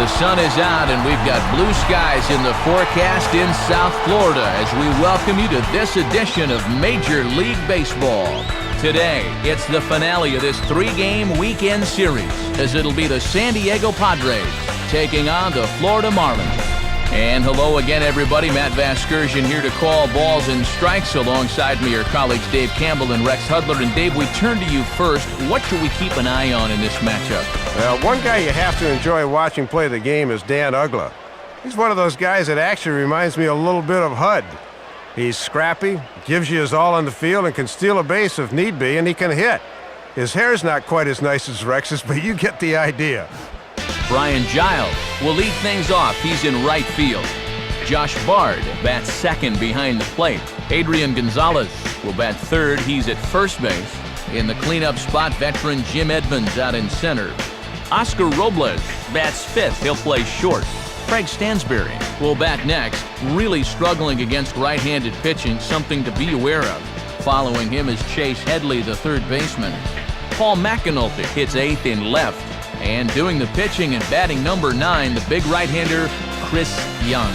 The sun is out and we've got blue skies in the forecast in South Florida as we welcome you to this edition of Major League Baseball. Today, it's the finale of this three-game weekend series as it'll be the San Diego Padres taking on the Florida Marlins. And hello again, everybody. Matt Vasgersian here to call balls and strikes. Alongside me are colleagues Dave Campbell and Rex Hudler. And Dave, we turn to you first. What should we keep an eye on in this matchup? Well, one guy you have to enjoy watching play the game is Dan Uggla. He's one of those guys that actually reminds me a little bit of Hud. He's scrappy, gives you his all on the field, and can steal a base if need be, and he can hit. His hair's not quite as nice as Rex's, but you get the idea. Brian Giles will lead things off. He's in right field. Josh Bard bats second behind the plate. Adrian Gonzalez will bat third. He's at first base. In the cleanup spot, veteran Jim Edmonds out in center. Oscar Robles bats fifth. He'll play short. Craig Stansberry will bat next. Really struggling against right-handed pitching, something to be aware of. Following him is Chase Headley, the third baseman. Paul McAnulty hits eighth in left. And doing the pitching and batting number 9, the big right-hander, Chris Young.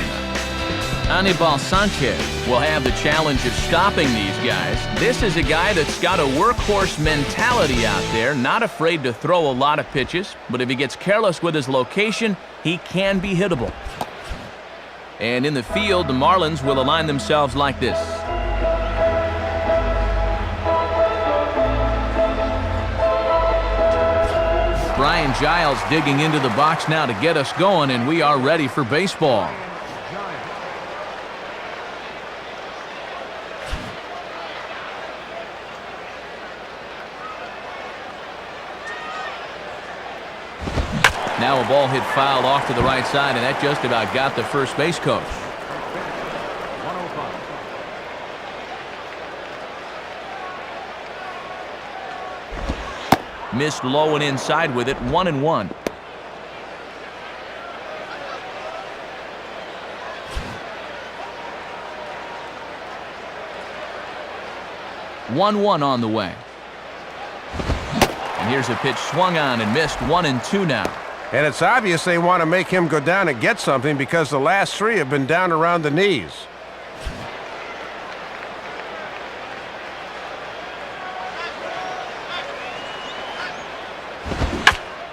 Anibal Sanchez will have the challenge of stopping these guys. This is a guy that's got a workhorse mentality out there, not afraid to throw a lot of pitches, but if he gets careless with his location, he can be hittable. And in the field, the Marlins will align themselves like this. Brian Giles digging into the box now to get us going, and we are ready for baseball. Now a ball hit foul off to the right side, and that just about got the first base coach. Missed low and inside with it, 1-1. One on the way. And here's a pitch swung on and missed, 1-2 now. And it's obvious they want to make him go down and get something because the last 3 have been down around the knees.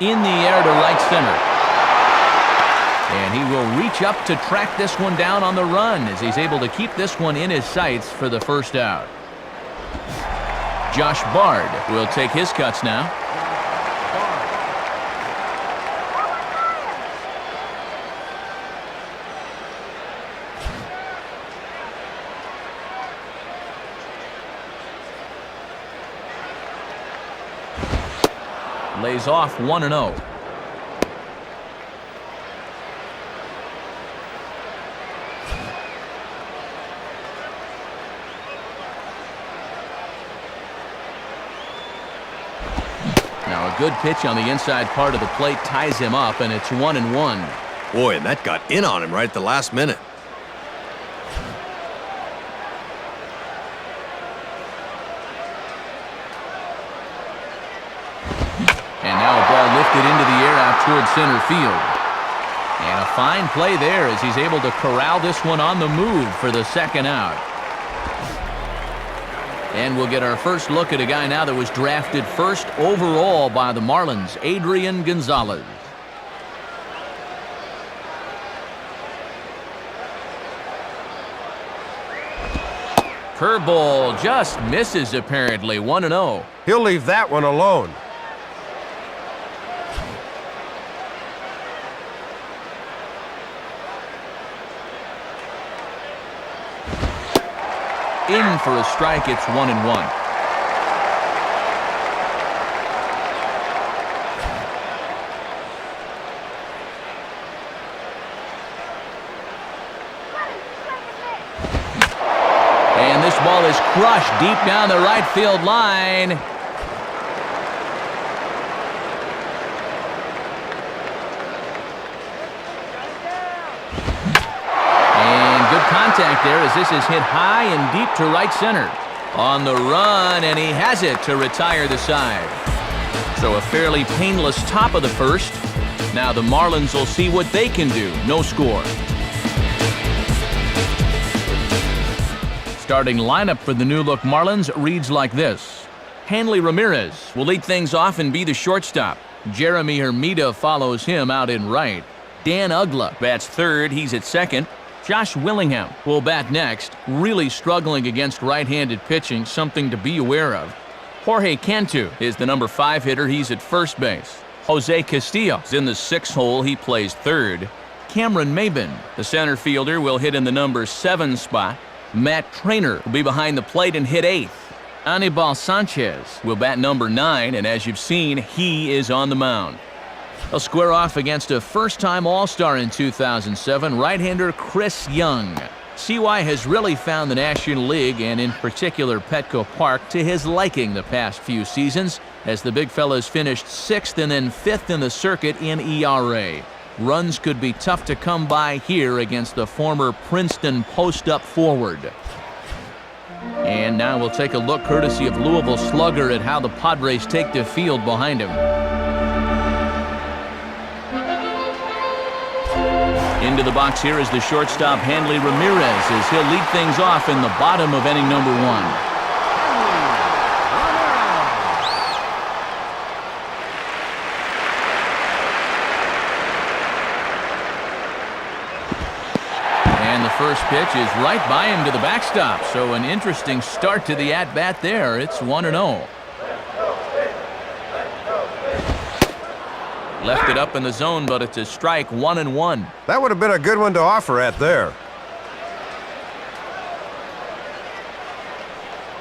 In the air to right center. And he will reach up to track this one down on the run as he's able to keep this one in his sights for the first out. Josh Bard will take his cuts now. Lays off 1-0. Now a good pitch on the inside part of the plate ties him up, and it's 1-1. Boy, and that got in on him right at the last minute. Lifted into the air out toward center field. And a fine play there as he's able to corral this one on the move for the second out. And we'll get our first look at a guy now that was drafted first overall by the Marlins, Adrian Gonzalez. Curveball just misses apparently, 1-0. He'll leave that one alone. In for a strike, it's 1-1. And this ball is crushed deep down the right field line. Contact there as this is hit high and deep to right center. On the run, and he has it to retire the side. So a fairly painless top of the first. Now the Marlins will see what they can do. No score. Starting lineup for the new-look Marlins reads like this. Hanley Ramirez will lead things off and be the shortstop. Jeremy Hermida follows him out in right. Dan Uggla bats third. He's at second. Josh Willingham will bat next, really struggling against right-handed pitching, something to be aware of. Jorge Cantu is the number 5 hitter. He's at first base. Jose Castillo is in the 6th hole. He plays third. Cameron Maybin, the center fielder, will hit in the number 7 spot. Matt Trainer will be behind the plate and hit 8th. Anibal Sanchez will bat number 9, and as you've seen, he is on the mound. They'll square off against a first-time All-Star in 2007, right-hander Chris Young. CY has really found the National League, and in particular Petco Park, to his liking the past few seasons, as the big fellas finished 6th and then 5th in the circuit in ERA. Runs could be tough to come by here against the former Princeton post-up forward. And now we'll take a look, courtesy of Louisville slugger, at how the Padres take the field behind him. Into the box here is the shortstop, Hanley Ramirez, as he'll lead things off in the bottom of inning number 1. First pitch is right by him to the backstop, so an interesting start to the at-bat there. It's 1-0. Left it up in the zone, but it's a strike. 1-1. That would have been a good one to offer at there.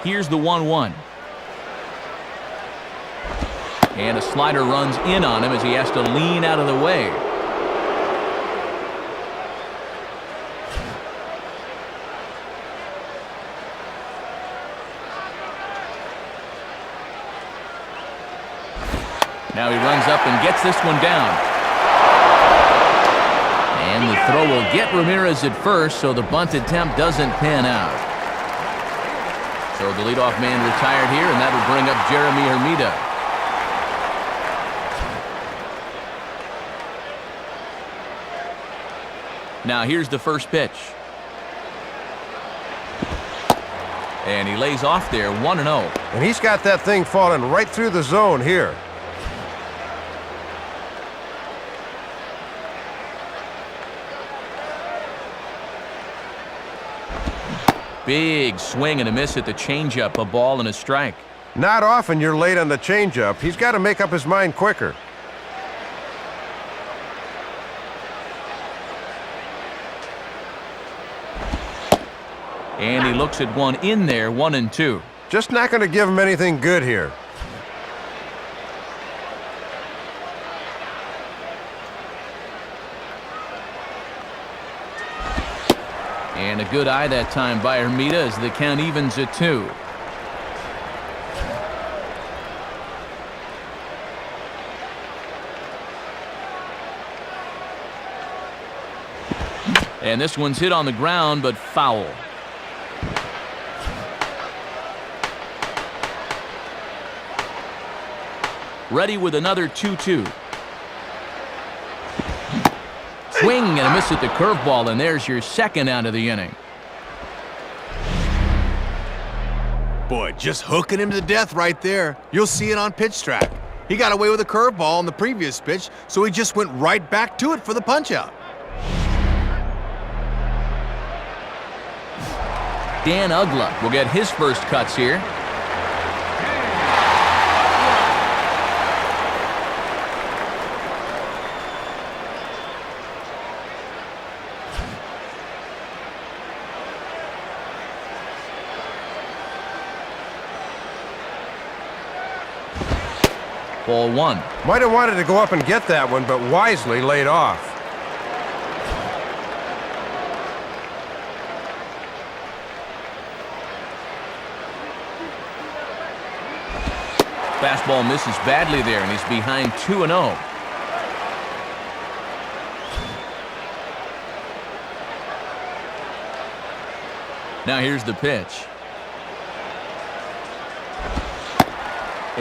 Here's the 1-1. And a slider runs in on him as he has to lean out of the way. Now he runs up and gets this one down. And the throw will get Ramirez at first, so the bunt attempt doesn't pan out. So the leadoff man retired here, and that will bring up Jeremy Hermida. Now here's the first pitch. And he lays off there, 1-0. And he's got that thing falling right through the zone here. Big swing and a miss at the changeup, a ball and a strike. Not often you're late on the changeup. He's got to make up his mind quicker. And he looks at one in there, 1-2. Just not going to give him anything good here. And a good eye that time by Hermida as the count evens at 2. And this one's hit on the ground, but foul. Ready with another 2-2. Swing and a miss at the curveball, and there's your second out of the inning. Boy, just hooking him to death right there. You'll see it on pitch track. He got away with a curveball on the previous pitch, so he just went right back to it for the punch-out. Dan Uggla will get his first cuts here. Ball 1. Might have wanted to go up and get that one, but wisely laid off. Fastball misses badly there, and he's behind 2-0. Now here's the pitch.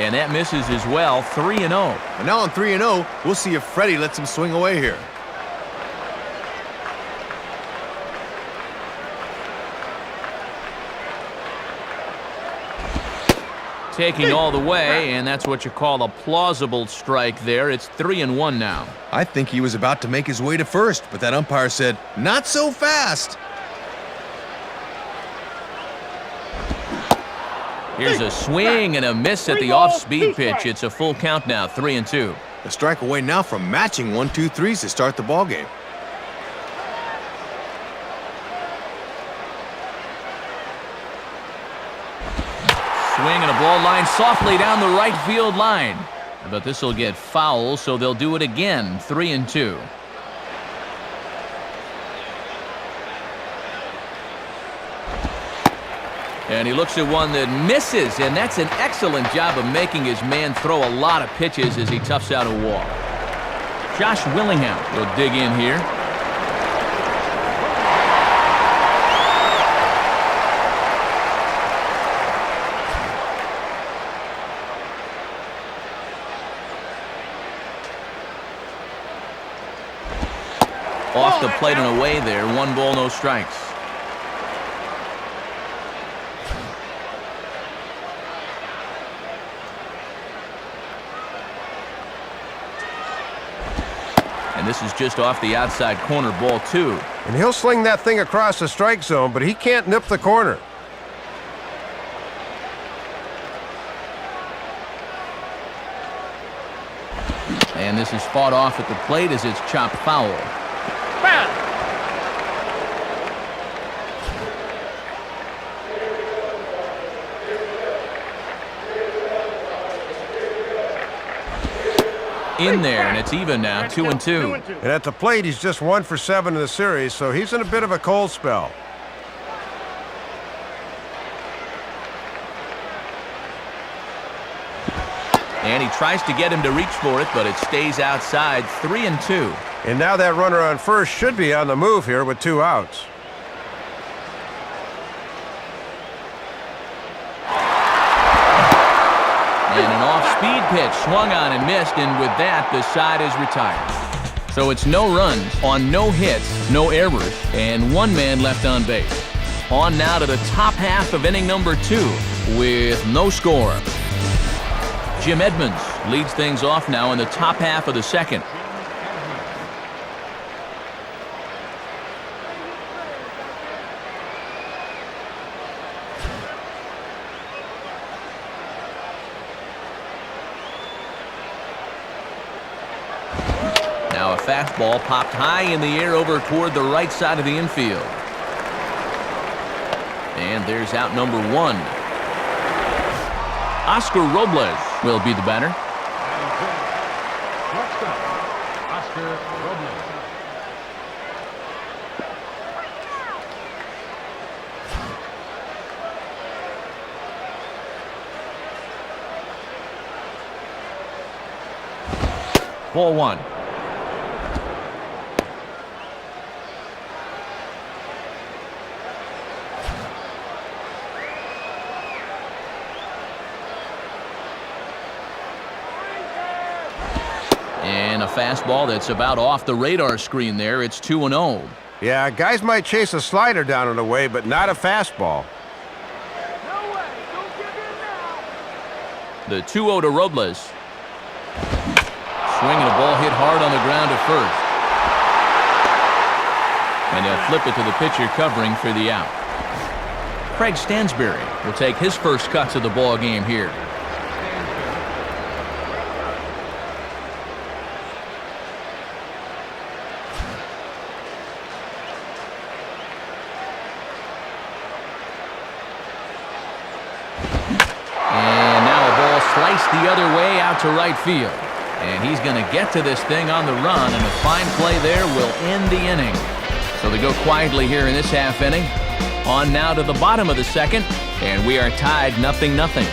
And that misses as well, 3-0. And now on 3-0, we'll see if Freddie lets him swing away here. Taking all the way, and that's what you call a plausible strike there. It's 3-1 now. I think he was about to make his way to first, but that umpire said, "Not so fast." Here's a swing and a miss at the off-speed pitch. It's a full count now, 3-2. A strike away now from matching 1-2-3s to start the ball game. Swing and a ball line softly down the right field line. But this will get foul, so they'll do it again, 3-2. And he looks at one that misses, and that's an excellent job of making his man throw a lot of pitches as he toughs out a walk. Josh Willingham will dig in here. Off the plate and away there, 1 ball, no strikes. And this is just off the outside corner, ball 2. And he'll sling that thing across the strike zone, but he can't nip the corner. And this is fought off at the plate as it's chopped foul. In there, and it's even now, 2-2. And at the plate, he's just 1 for 7 in the series, so he's in a bit of a cold spell. And he tries to get him to reach for it, but it stays outside, 3-2. And now that runner on first should be on the move here with 2 outs. And an off-speed pitch swung on and missed, and with that, the side is retired. So it's no runs on no hits, no errors, and 1 man left on base. On now to the top half of inning number 2 with no score. Jim Edmonds leads things off now in the top half of the second. Now a fastball popped high in the air over toward the right side of the infield. And there's out number 1. Oscar Robles will be the batter. Oscar Robles. Ball 1. And a fastball that's about off the radar screen there. It's 2-0. Yeah, guys might chase a slider down and away, but not a fastball. No way. Don't give in now. The 2-0 to Robles. Swing and a ball hit hard on the ground at first. And they'll flip it to the pitcher covering for the out. Craig Stansberry will take his first cuts of the ball game here. And now a ball sliced the other way out to right field. And he's going to get to this thing on the run, and a fine play there will end the inning. So they go quietly here in this half inning. On now to the bottom of the second, and we are tied 0-0.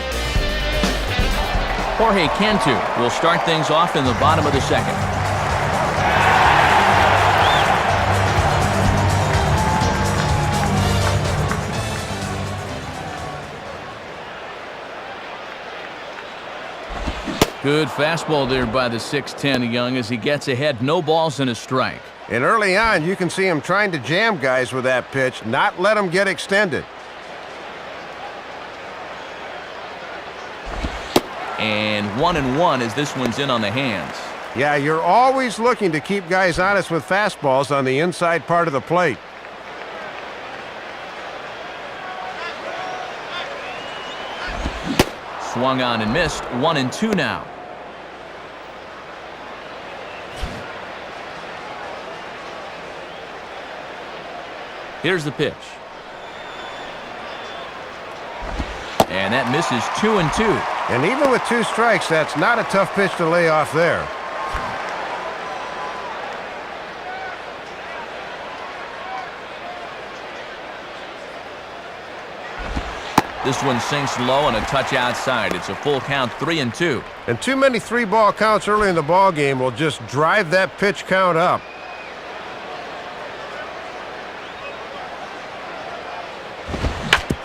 Jorge Cantu will start things off in the bottom of the second. Good fastball there by the 6'10" Young as he gets ahead. No balls and a strike. And early on, you can see him trying to jam guys with that pitch, not let them get extended. And 1-1 as this one's in on the hands. Yeah, you're always looking to keep guys honest with fastballs on the inside part of the plate. Swung on and missed. 1-2 now. Here's the pitch. And that misses. 2-2. And even with 2 strikes, that's not a tough pitch to lay off there. This one sinks low and a touch outside. It's a full count, 3-2. And too many 3-ball counts early in the ball game will just drive that pitch count up.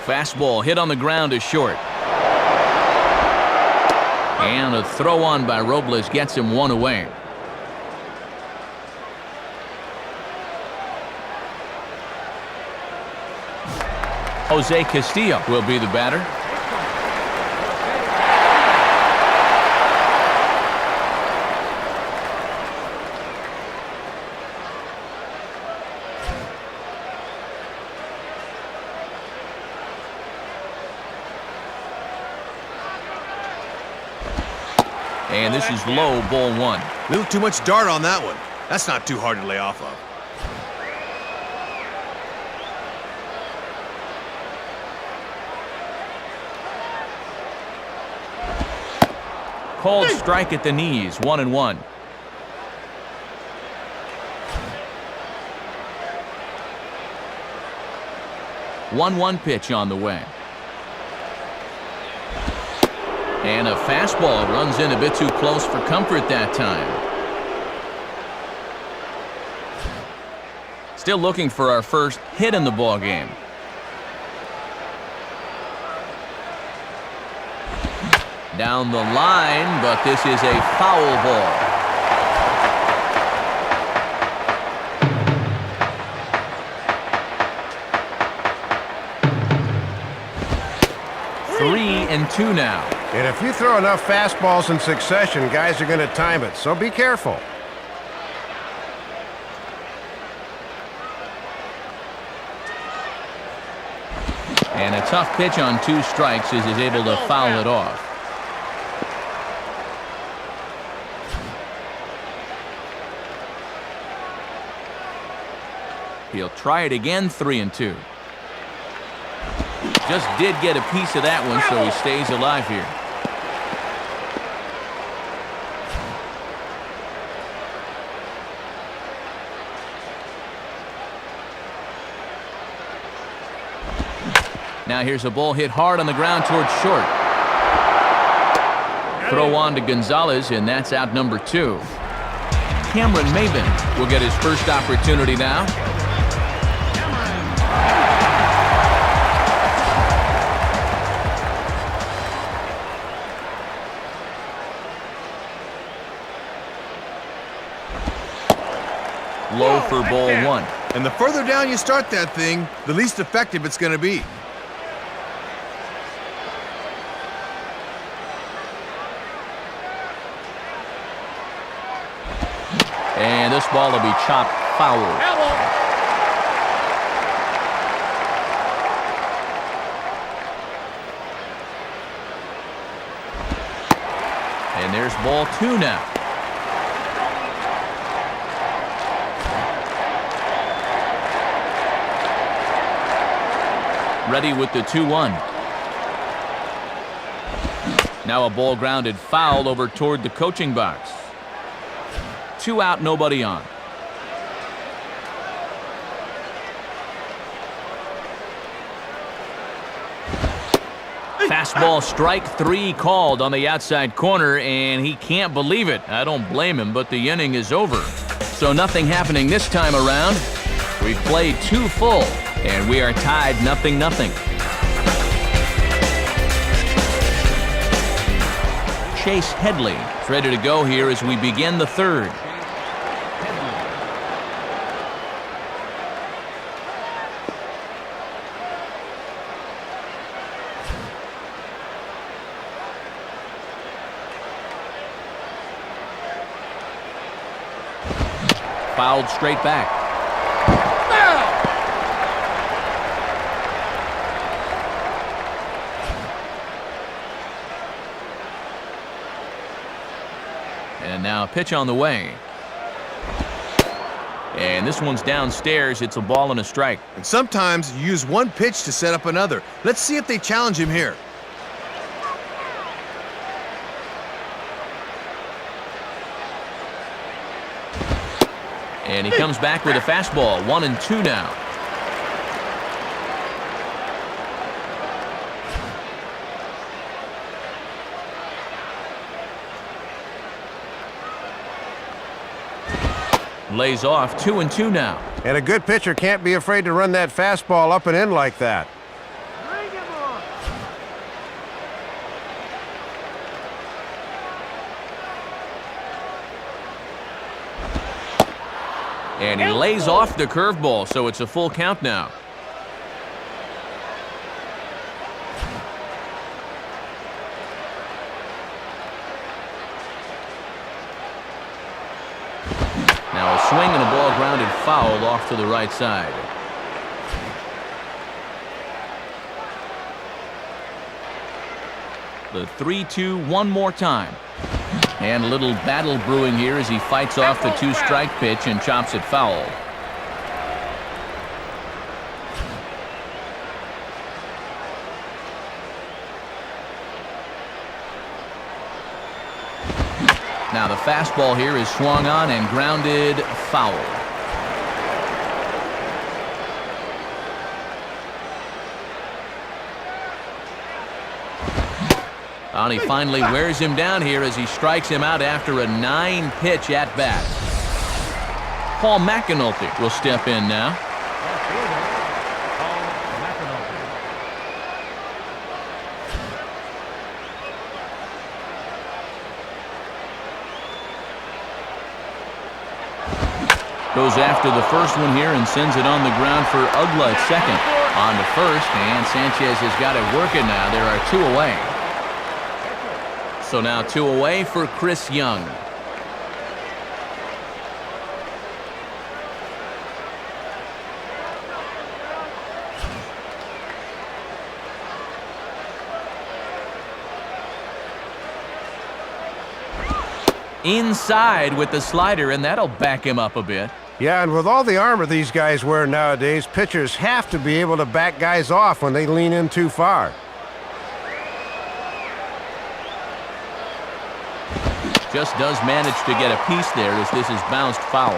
Fastball hit on the ground is short. And a throw on by Robles gets him 1 away. Jose Castillo will be the batter. And this is low, ball 1. A little too much dart on that one. That's not too hard to lay off of. Cold strike at the knees, 1-1. One pitch on the way. And a fastball runs in a bit too close for comfort that time. Still looking for our first hit in the ball game. Down the line, but this is a foul ball. Three and 2 now. And if you throw enough fastballs in succession, guys are going to time it, so be careful. And a tough pitch on 2 strikes as he's able to foul it off. He'll try it again, 3-2. Just did get a piece of that one, so he stays alive here. Now here's a ball hit hard on the ground towards short. Throw on to Gonzalez, and that's out number 2. Cameron Maben will get his first opportunity now. Low for ball 1. And the further down you start that thing, the least effective it's going to be. And this ball will be chopped foul. And there's ball 2 now. Ready with the 2-1. Now a ball grounded foul over toward the coaching box. 2 out, nobody on. Fastball strike 3 called on the outside corner, and he can't believe it. I don't blame him, but the inning is over. So nothing happening this time around. We've played 2 full, and we are tied 0-0. Chase Headley ready to go here as we begin the third. Fouled straight back. And now a pitch on the way. And this one's downstairs. It's a ball and a strike. And sometimes you use one pitch to set up another. Let's see if they challenge him here. And he comes back with a fastball. 1-2 now. Lays off. 2-2 now. And a good pitcher can't be afraid to run that fastball up and in like that. Bring him on. And he lays off the curveball, so it's a full count now. Now a swing and a ball grounded foul off to the right side. The 3-2 one more time. And a little battle brewing here as he fights off the two-strike pitch and chops it foul. Now the fastball here is swung on and grounded foul. And he finally wears him down here as he strikes him out after a 9-pitch at-bat. Paul McAnulty will step in now. Goes after the first one here and sends it on the ground for Ugla at second. On to first, and Sanchez has got it working now. There are 2 away. So now 2 away for Chris Young. Inside with the slider, and that'll back him up a bit. Yeah, and with all the armor these guys wear nowadays, pitchers have to be able to back guys off when they lean in too far. Just does manage to get a piece there as this is bounced foul.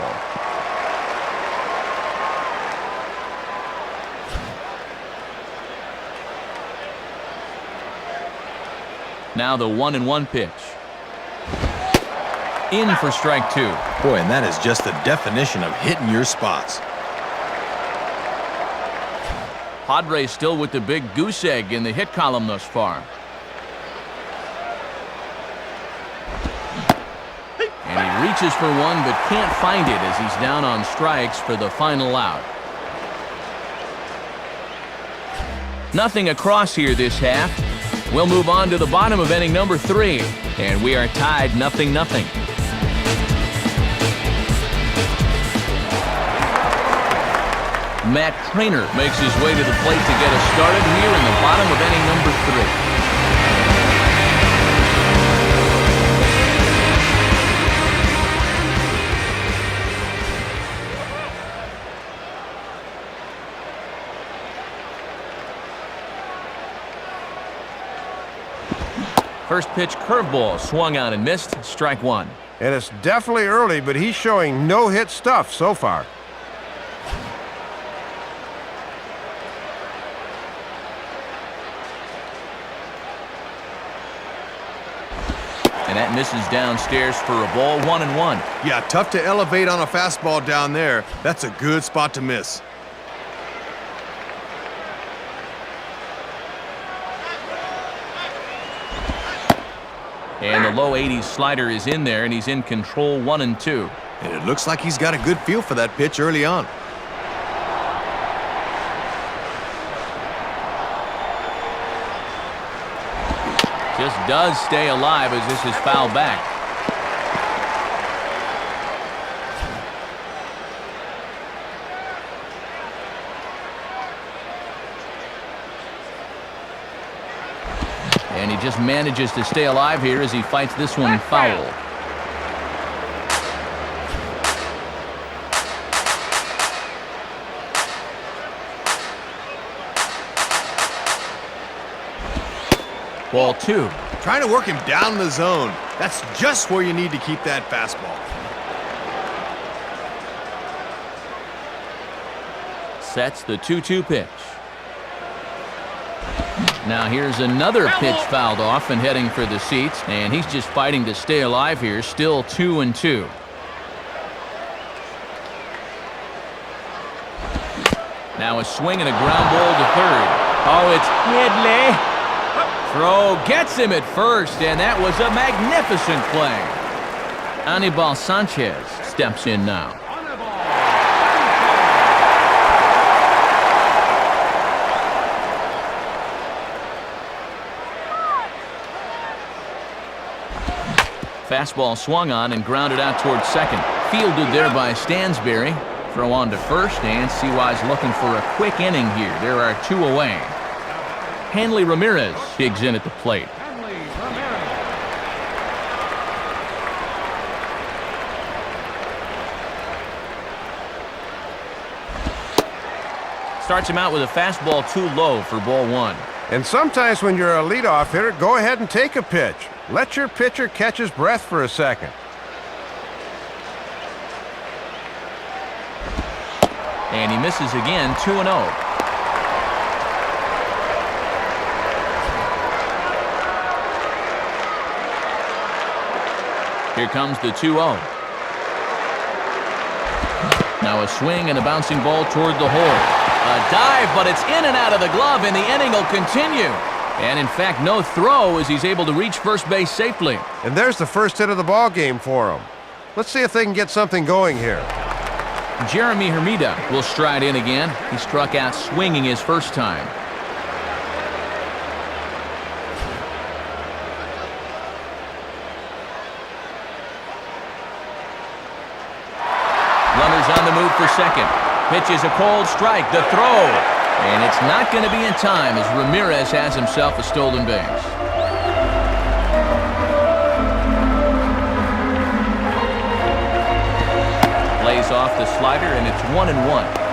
Now the 1-1 pitch. In for strike 2. Boy, and that is just the definition of hitting your spots. Padres still with the big goose egg in the hit column thus far. And he reaches for one but can't find it as he's down on strikes for the final out. Nothing across here this half. We'll move on to the bottom of inning number 3. And we are tied 0-0. Matt Trainer makes his way to the plate to get us started here in the bottom of inning number 3. First pitch curveball swung on and missed. Strike 1. And it's definitely early, but he's showing no-hit stuff so far. And that misses downstairs for a ball. 1-1. Yeah, tough to elevate on a fastball down there. That's a good spot to miss. And the low 80s slider is in there, and he's in control 1-2. And it looks like he's got a good feel for that pitch early on. Just does stay alive as this is fouled back. And he just manages to stay alive here as he fights this one foul. Ball 2. Trying to work him down the zone. That's just where you need to keep that fastball. Sets the 2-2 pitch. Now here's another pitch fouled off and heading for the seats, and he's just fighting to stay alive here, still 2-2. Now a swing and a ground ball to third. Oh, it's Headley. Throw gets him at first, and that was a magnificent play. Anibal Sanchez steps in now. Fastball swung on and grounded out towards second. Fielded there by Stansberry. Throw on to first, and Seawise looking for a quick inning here. There are 2 away. Hanley Ramirez digs in at the plate. Starts him out with a fastball too low for ball 1. And sometimes when you're a leadoff hitter, go ahead and take a pitch. Let your pitcher catch his breath for a second. And he misses again, 2-0. Here comes the 2-0. Now a swing and a bouncing ball toward the hole. A dive, but it's in and out of the glove, and the inning will continue. And in fact, no throw as he's able to reach first base safely. And there's the first hit of the ball game for him. Let's see if they can get something going here. Jeremy Hermida will stride in again. He struck out swinging his first time. Runners on the move for second. Pitch is a cold strike. The throw. And it's not going to be in time as Ramirez has himself a stolen base. Lays off the slider, and it's 1-1.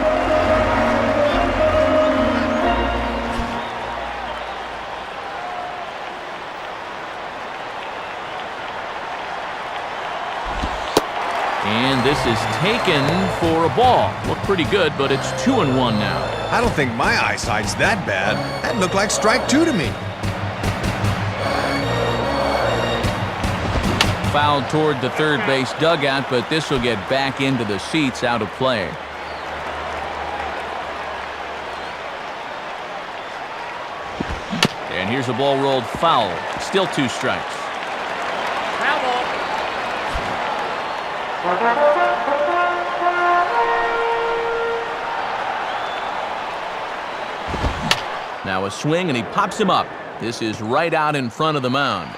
And this is taken for a ball. Looked pretty good, but it's 2-1 now. I don't think my eyesight's that bad. That looked like strike 2 to me. Fouled toward the third base dugout, but this will get back into the seats, out of play. And here's a ball rolled foul. Still 2 strikes. Now a swing, and he pops him up. This is right out in front of the mound.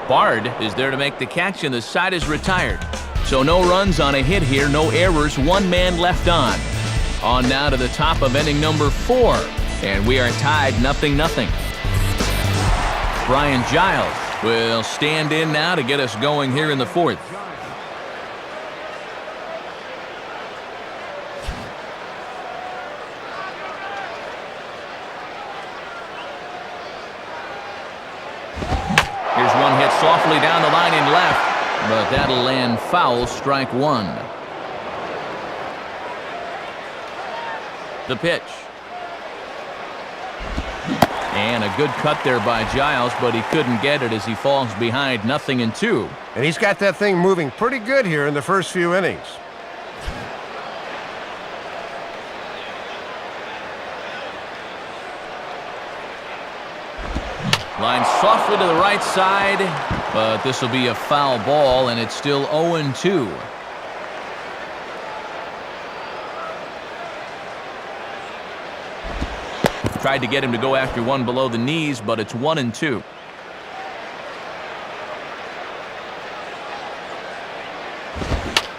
Bard is there to make the catch, and the side is retired. So no runs on a hit here, no errors, 1 man left on. On now to the top of inning number 4, and we are tied 0-0. Brian Giles will stand in now to get us going here in the 4th. Here's one hit softly down the line in left, but that'll land foul, strike 1. The pitch. And a good cut there by Giles, but he couldn't get it as he falls behind 0-2. And he's got that thing moving pretty good here in the first few innings. Line softly to the right side, but this will be a foul ball, and it's still 0-2. Tried to get him to go after one below the knees, but it's 1-2.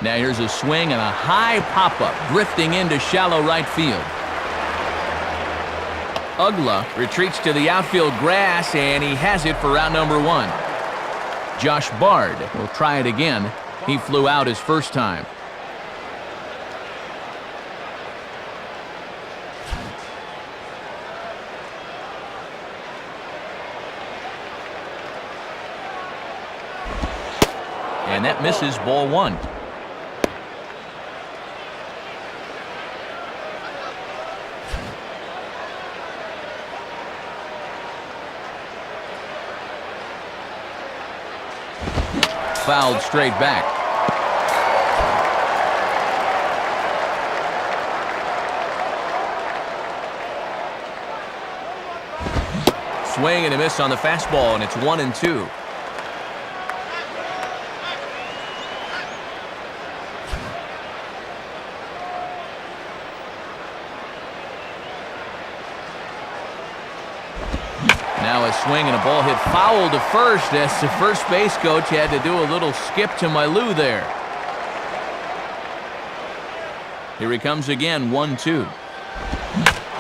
Now here's a swing and a high pop-up, drifting into shallow right field. Uggla retreats to the outfield grass, and he has it for out number 1. Josh Bard will try it again. He flew out his first time. And that misses, ball 1. Fouled straight back. Swing and a miss on the fastball, and it's 1-2. Now a swing and a ball hit foul to first as the first base coach had to do a little skip to Milou there. Here he comes again, 1-2.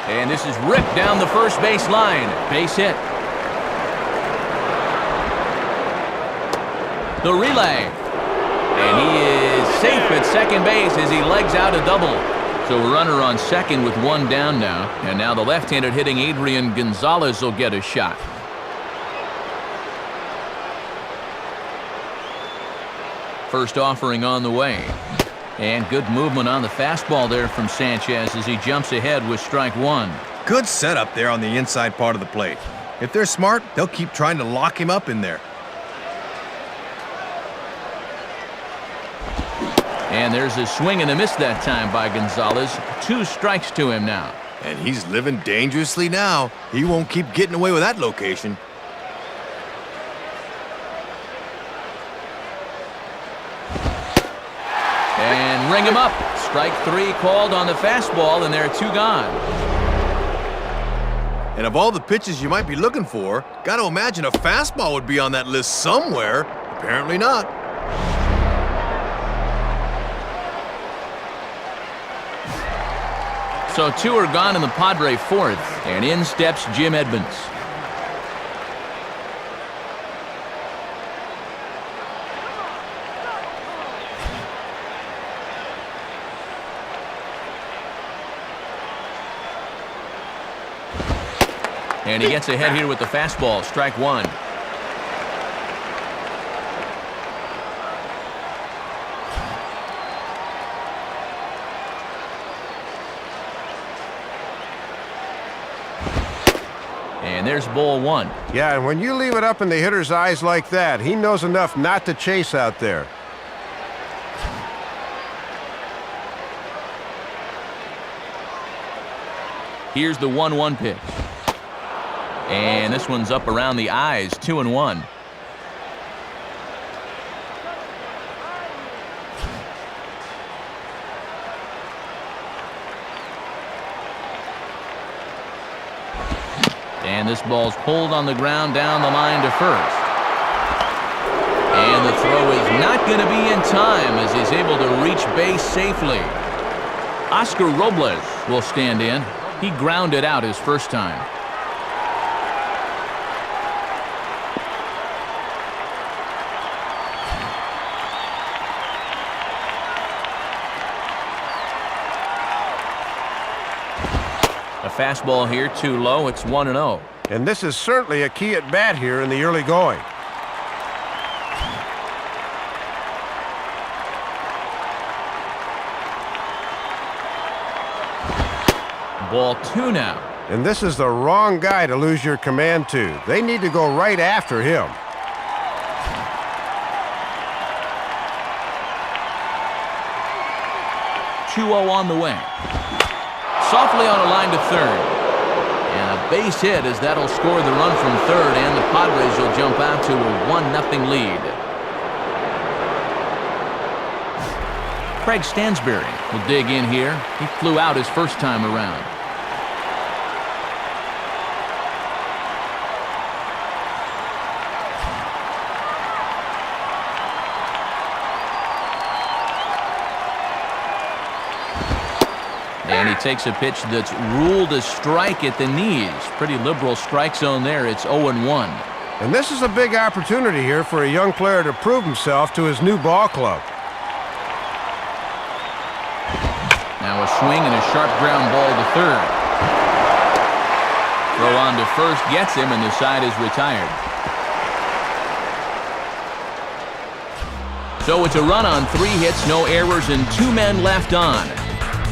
And this is ripped down the first base line. Base hit. The relay. And he is safe at second base as he legs out a double. So a runner on second with 1 down now. And now the left-handed hitting Adrian Gonzalez will get a shot. First offering on the way. And good movement on the fastball there from Sanchez as he jumps ahead with strike 1. Good setup there on the inside part of the plate. If they're smart, they'll keep trying to lock him up in there. And there's a swing and a miss that time by Gonzalez. 2 strikes to him now. And he's living dangerously now. He won't keep getting away with that location. And ring him up. Strike 3 called on the fastball, and there are 2 gone. And of all the pitches you might be looking for, got to imagine a fastball would be on that list somewhere. Apparently not. So 2 are gone in the Padre 4th, and in steps Jim Edmonds. And he gets ahead here with the fastball, strike 1. And there's ball 1. Yeah, and when you leave it up in the hitter's eyes like that, he knows enough not to chase out there. Here's the 1-1 pitch. And this one's up around the eyes, 2-1. And this ball's pulled on the ground down the line to first. And the throw is not going to be in time as he's able to reach base safely. Oscar Robles will stand in. He grounded out his first time. A fastball here, too low. It's 1-0. And this is certainly a key at bat here in the early going. Ball 2 now. And this is the wrong guy to lose your command to. They need to go right after him. On the way. Softly on a line to third. And a base hit as that'll score the run from third, and the Padres will jump out to a 1-0 lead. Craig Stansberry will dig in here. He flew out his first time around. And he takes a pitch that's ruled a strike at the knees. Pretty liberal strike zone there. It's 0-1. And this is a big opportunity here for a young player to prove himself to his new ball club. Now a swing and a sharp ground ball to third. Throw on to first gets him, and the side is retired. So it's a run on 3 hits, no errors, and 2 men left on.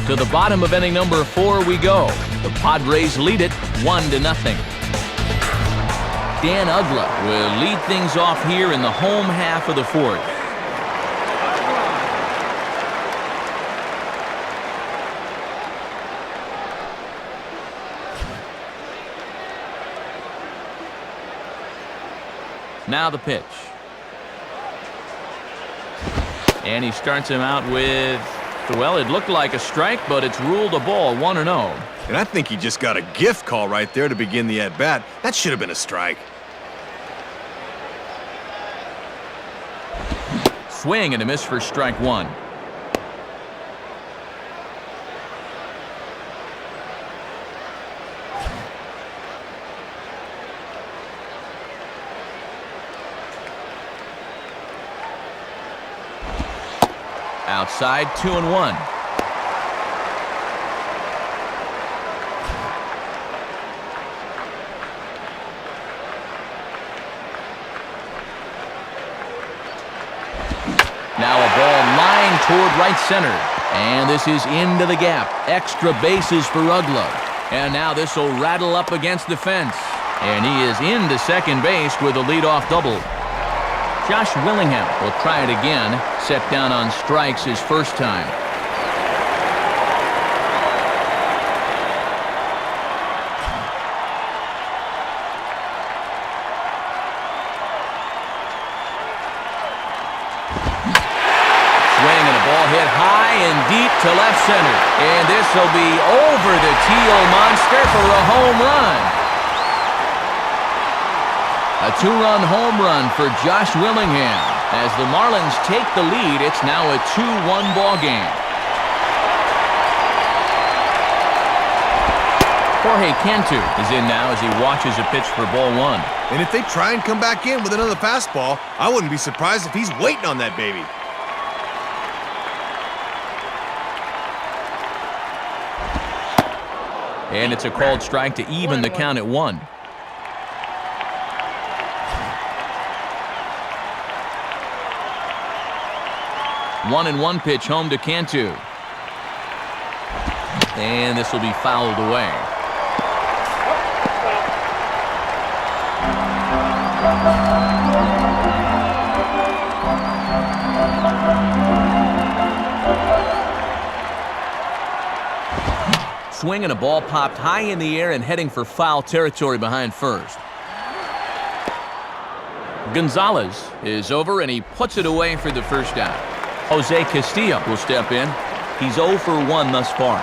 To the bottom of inning number 4 we go. The Padres lead it 1-0. Dan Uggla will lead things off here in the home half of the 4th. Now the pitch. And he starts him out with, well, it looked like a strike, but it's ruled a ball, 1-0. And I think he just got a gift call right there to begin the at-bat. That should have been a strike. Swing and a miss for strike 1. Outside, 2-1. Now a ball lined toward right center. And this is into the gap. Extra bases for Uggla. And now this will rattle up against the fence. And he is into second base with a leadoff double. Josh Willingham will try it again, set down on strikes his first time. Swing and a ball hit high and deep to left center. And this will be over the Teal monster for a home run. A 2-run home run for Josh Willingham. As the Marlins take the lead, it's now a 2-1 ball game. Jorge Cantu is in now as he watches a pitch for ball 1. And if they try and come back in with another fastball, I wouldn't be surprised if he's waiting on that baby. And it's a called strike to even the count at 1. 1-1 pitch home to Cantu. And this will be fouled away. Swing and a ball popped high in the air and heading for foul territory behind first. Gonzalez is over and he puts it away for the first out. Jose Castillo will step in. He's 0 for 1 thus far.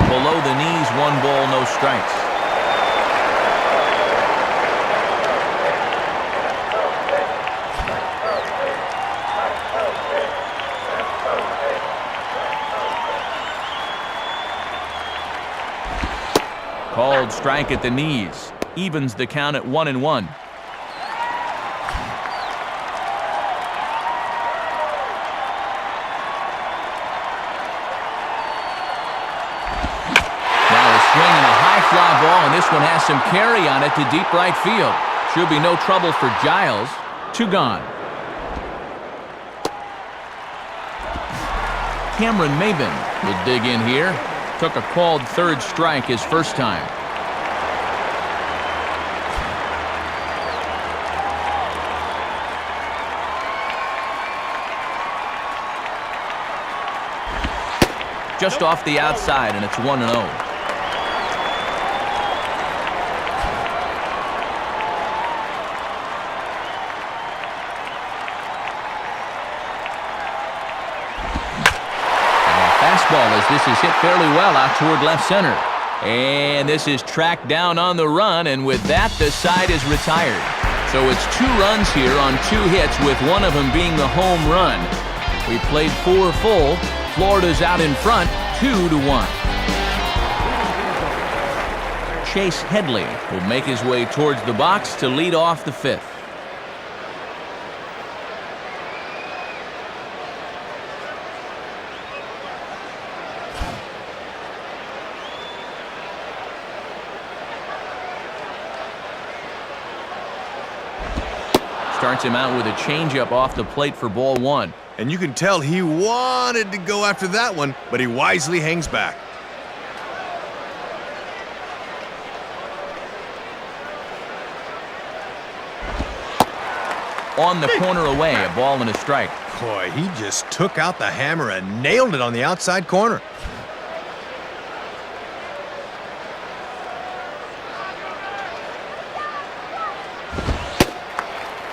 Below the knees, 1 ball, no strikes. Called strike at the knees. Evens the count at 1-1. Fly ball, and this one has some carry on it to deep right field. Should be no trouble for Giles. 2 gone. Cameron Maben will dig in here. Took a called third strike his first time. just off the outside, and it's 1-0. Fastball as this is hit fairly well out toward left center. And this is tracked down on the run, and with that, the side is retired. So it's 2 runs here on 2 hits, with one of them being the home run. We played 4 full. Florida's out in front, 2-1. Chase Headley will make his way towards the box to lead off the 5th. Starts him out with a changeup off the plate for ball 1. And you can tell he wanted to go after that one, but he wisely hangs back. On the corner away, a ball and a strike. Boy, he just took out the hammer and nailed it on the outside corner.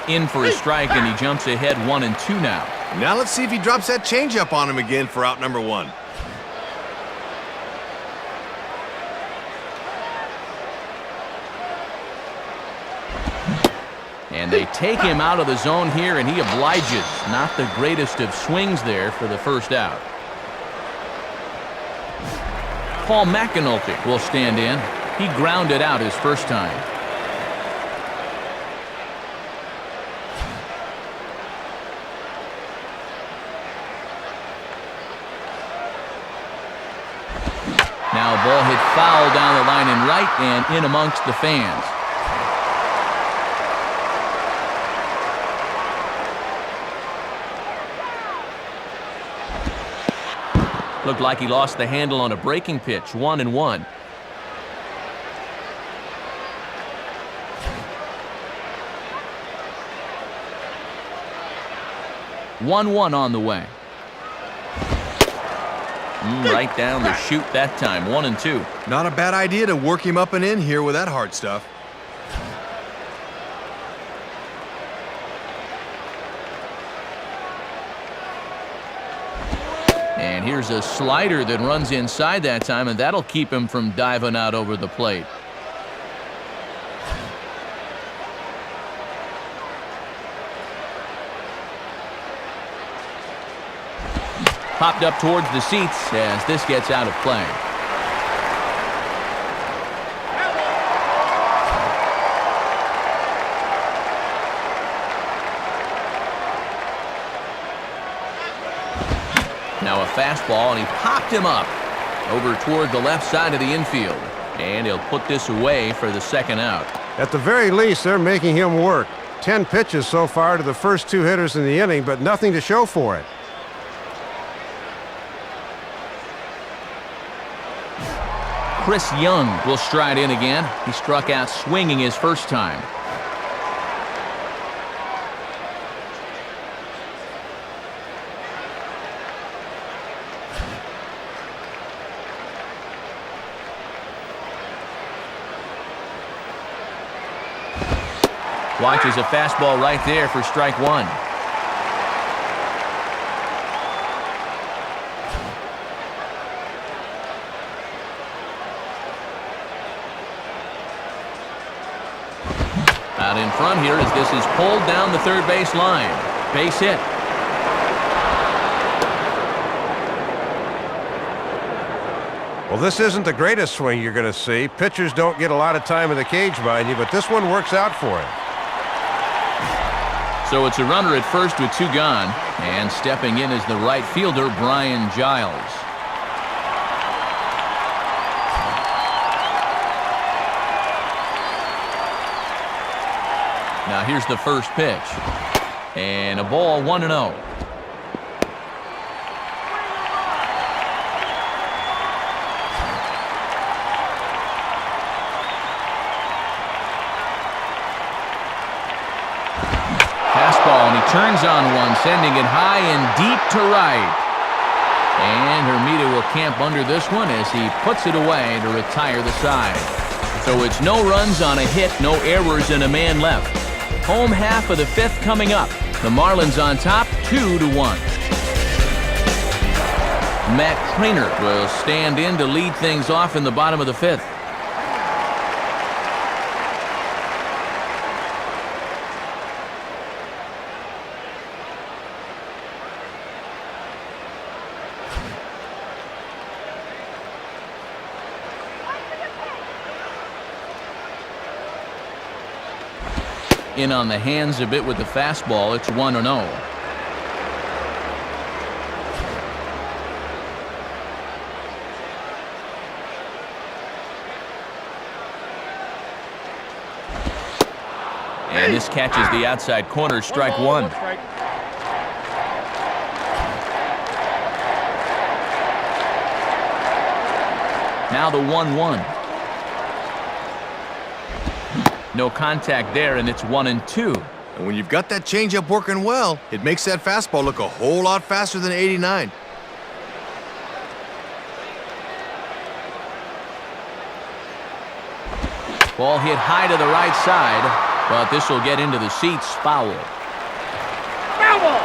In for a strike, and he jumps ahead 1-2 now. Now let's see if he drops that changeup on him again for out number 1. And they take him out of the zone here, and he obliges. Not the greatest of swings there for the first out. Paul McAnulty will stand in. He grounded out his first time. Now a ball hit foul down the line in right and in amongst the fans. Looked like he lost the handle on a breaking pitch, 1-1. One on the way. Right down the chute that time, 1-2. Not a bad idea to work him up and in here with that hard stuff. And here's a slider that runs inside that time, and that'll keep him from diving out over the plate. Popped up towards the seats as this gets out of play. Now a fastball, and he popped him up over toward the left side of the infield. And he'll put this away for the second out. At the very least, they're making him work. 10 pitches so far to the first 2 hitters in the inning, but nothing to show for it. Chris Young will stride in again. He struck out swinging his first time. Watches a fastball right there for strike 1. Out in front here as this is pulled down the third base line. Base hit. Well, this isn't the greatest swing you're going to see. Pitchers don't get a lot of time in the cage, mind you, but this one works out for him. So it's a runner at first with 2 gone, and stepping in is the right fielder, Brian Giles. Now here's the first pitch, and a ball, 1-0. Fastball, and he turns on one, sending it high and deep to right. And Hermida will camp under this one as he puts it away to retire the side. So it's no runs on a hit, no errors, and a man left. Home half of the fifth coming up. The Marlins on top, 2-1. Matt Trainer will stand in to lead things off in the bottom of the fifth. In on the hands a bit with the fastball. It's 1-0. And this catches the outside corner, strike one. Now the 1-1. No contact there, and it's 1-2. And when you've got that changeup working well, it makes that fastball look a whole lot faster than 89. Ball hit high to the right side, but this will get into the seats. Foul. Foul ball.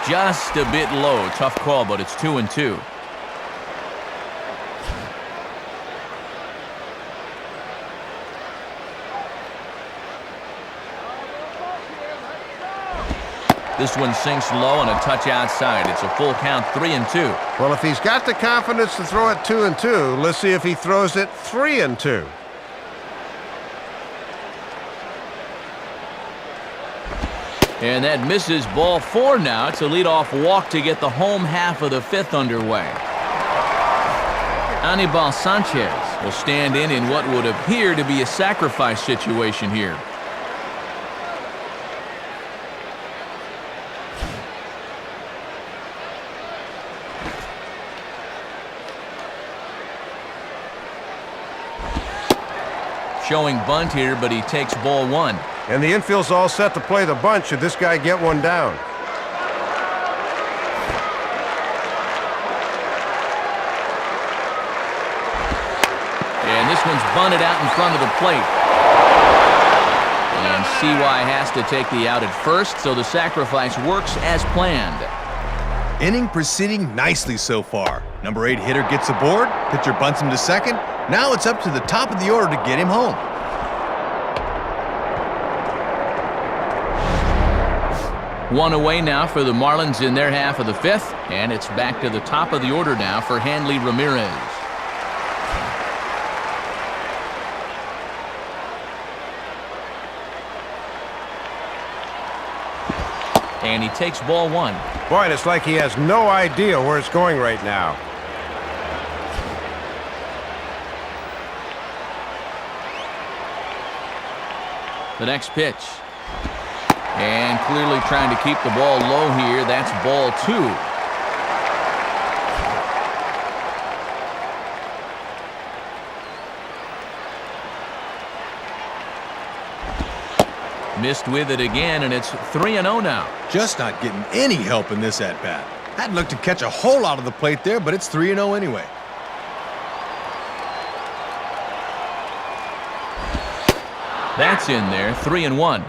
Just a bit low. Tough call, but it's 2-2. This one sinks low and a touch outside. It's a full count, 3-2. Well, if he's got the confidence to throw it 2-2, let's see if he throws it 3-2. And that misses. Ball 4 now. It's a leadoff walk to get the home half of the fifth underway. Anibal Sanchez will stand in what would appear to be a sacrifice situation here. Showing bunt here, but he takes ball 1. And the infield's all set to play the bunt should this guy get one down. And this one's bunted out in front of the plate. And CY has to take the out at first, so the sacrifice works as planned. Inning proceeding nicely so far. Number 8 hitter gets aboard, pitcher bunts him to second. Now it's up to the top of the order to get him home. One away now for the Marlins in their half of the fifth, and it's back to the top of the order now for Hanley Ramirez. And he takes ball 1. Boy, it's like he has no idea where it's going right now. The next pitch. And clearly trying to keep the ball low here. That's ball 2. Missed with it again, and it's 3-0 now. Just not getting any help in this at-bat. Hadn't looked to catch a whole lot of the plate there, but it's 3-0 anyway. That's in there, 3-1.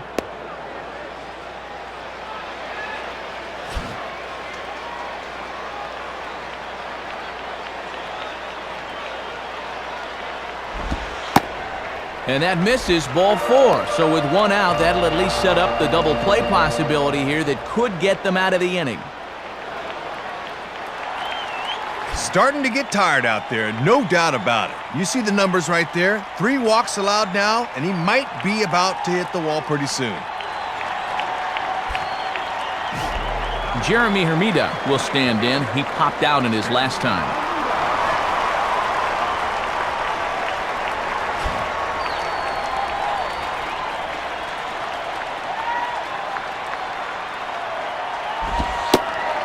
And that misses, ball 4. So with one out, that'll at least set up the double play possibility here that could get them out of the inning. Starting to get tired out there, no doubt about it. You see the numbers right there. 3 walks allowed now, and he might be about to hit the wall pretty soon. Jeremy Hermida will stand in. He popped out in his last time.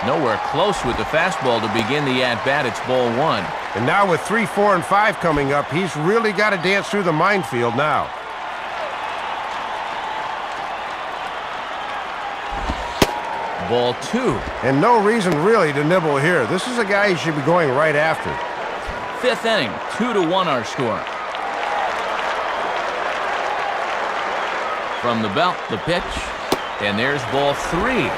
Nowhere close with the fastball to begin the at-bat. It's ball 1. And now with 3, 4, and 5 coming up, he's really got to dance through the minefield now. Ball 2. And no reason really to nibble here. This is a guy you should be going right after. 5th inning, 2-1 our score. From the belt, the pitch, and there's ball 3.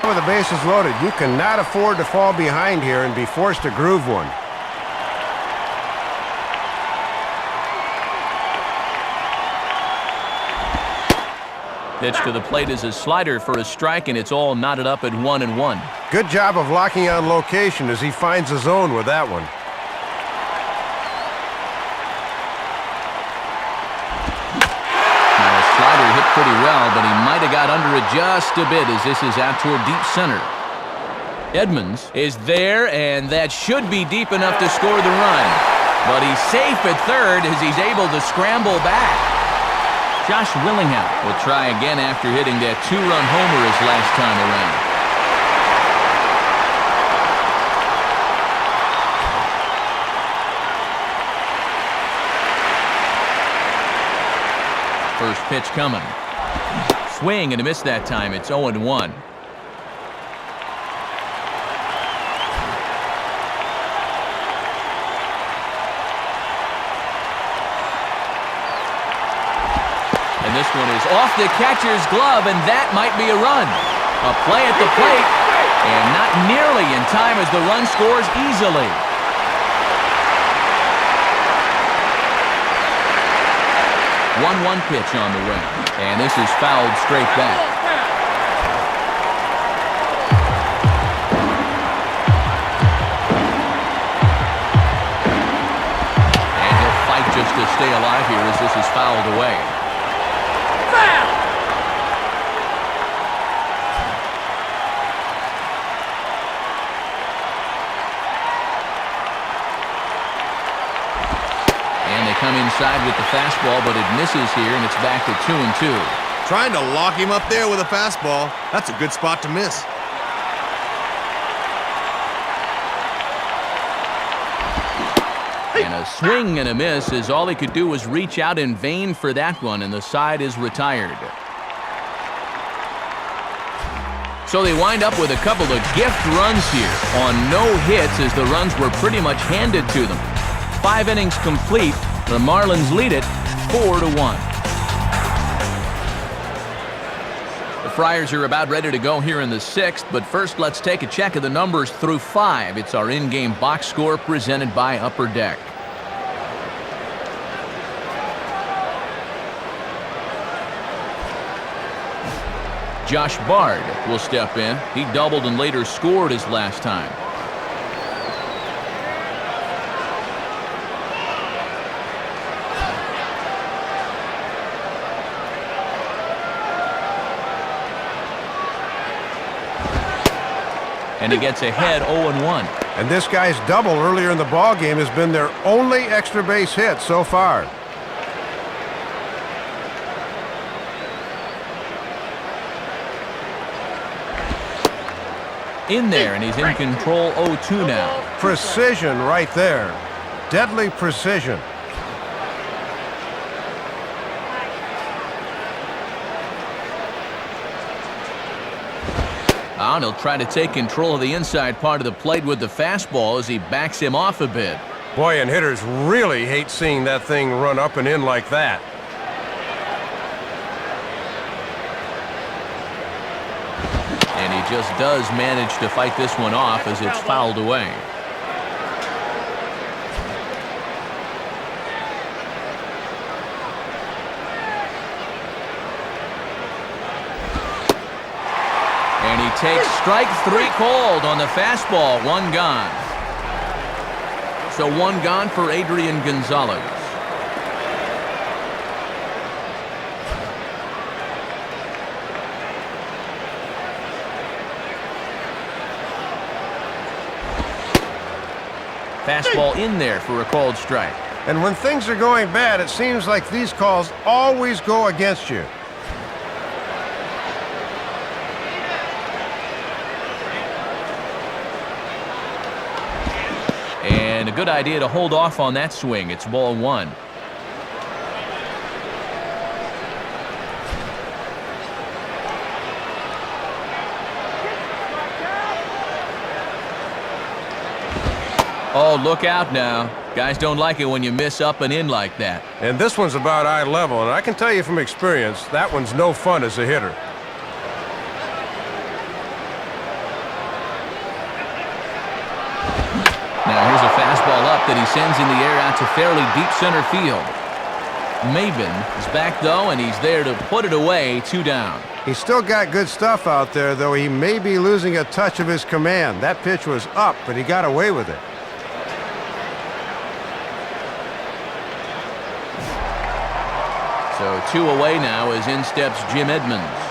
With the bases loaded, you cannot afford to fall behind here and be forced to groove one. Pitch to the plate is a slider for a strike, and it's all knotted up at 1-1. Good job of locking on location as he finds the zone with that one. Now a slider hit pretty well, but he might have got under it just a bit as this is out toward deep center. Edmonds is there, and that should be deep enough to score the run. But he's safe at third as he's able to scramble back. Josh Willingham will try again after hitting that 2-run homer his last time around. First pitch coming. Swing and a miss that time. It's 0-1. And this one is off the catcher's glove, and that might be a run. A play at the plate, and not nearly in time as the run scores easily. One pitch on the way, and this is fouled straight back. And he'll fight just to stay alive here as this is fouled away. Come inside with the fastball, but it misses here, and it's back to 2-2. Trying to lock him up there with a fastball. That's a good spot to miss. And a swing and a miss as all he could do was reach out in vain for that one, and the side is retired. So they wind up with a couple of gift runs here on no hits as the runs were pretty much handed to them. 5 innings complete. The Marlins lead it 4-1. The Friars are about ready to go here in the 6th, but first let's take a check of the numbers through 5. It's our in-game box score presented by Upper Deck. Josh Bard will step in. He doubled and later scored his last time. And he gets ahead 0-1. And this guy's double earlier in the ballgame has been their only extra base hit so far. In there, and he's in control 0-2 now. Precision right there. Deadly precision. And he'll try to take control of the inside part of the plate with the fastball as he backs him off a bit. Boy, and hitters really hate seeing that thing run up and in like that. And he just does manage to fight this one off as it's fouled away. And he takes strike 3 called on the fastball. 1 gone. So 1 gone for Adrian Gonzalez. Fastball in there for a called strike. And when things are going bad, it seems like these calls always go against you. good idea to hold off on that swing. It's ball one. Oh, look out now. Guys don't like it when you miss up and in like that. And this one's about eye level, and I can tell you from experience, that one's no fun as a hitter. Now here's a fastball up that he sends in the air out to fairly deep center field. Maben is back though, and he's there to put it away. 2 down. He's still got good stuff out there, though he may be losing a touch of his command. That pitch was up, but he got away with it. So 2 away now as in steps Jim Edmonds.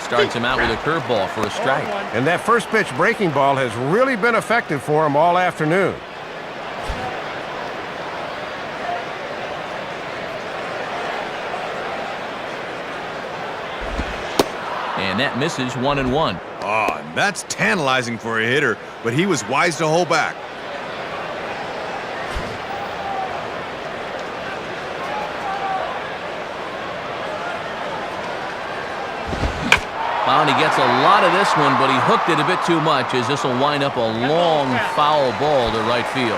Starts him out with a curveball for a strike. And that first pitch breaking ball has really been effective for him all afternoon. And that misses 1-1. Oh, that's tantalizing for a hitter, but he was wise to hold back. Found he gets a lot of this one, but he hooked it a bit too much as this will wind up a long foul ball to right field.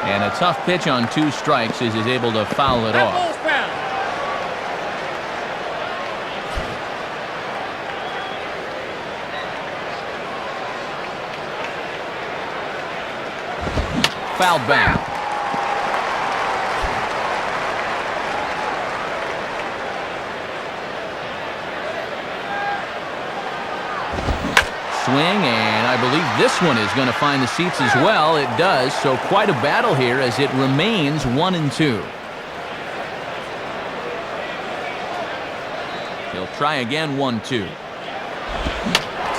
And a tough pitch on 2 strikes as he's able to foul it off. Fouled back. Swing, and I believe this one is going to find the seats as well. It does, so quite a battle here as it remains 1-2. He'll try again, 1-2.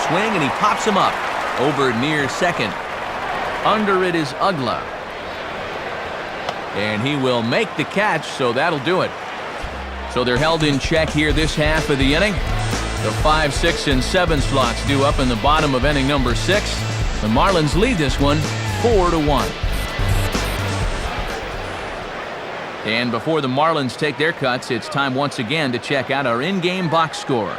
Swing, and he pops him up over near second. Under it is Ugla. And he will make the catch, so that'll do it. So they're held in check here this half of the inning. The 5, 6, and 7 slots due up in the bottom of inning number 6. The Marlins lead this one 4-1. And before the Marlins take their cuts, it's time once again to check out our in-game box score.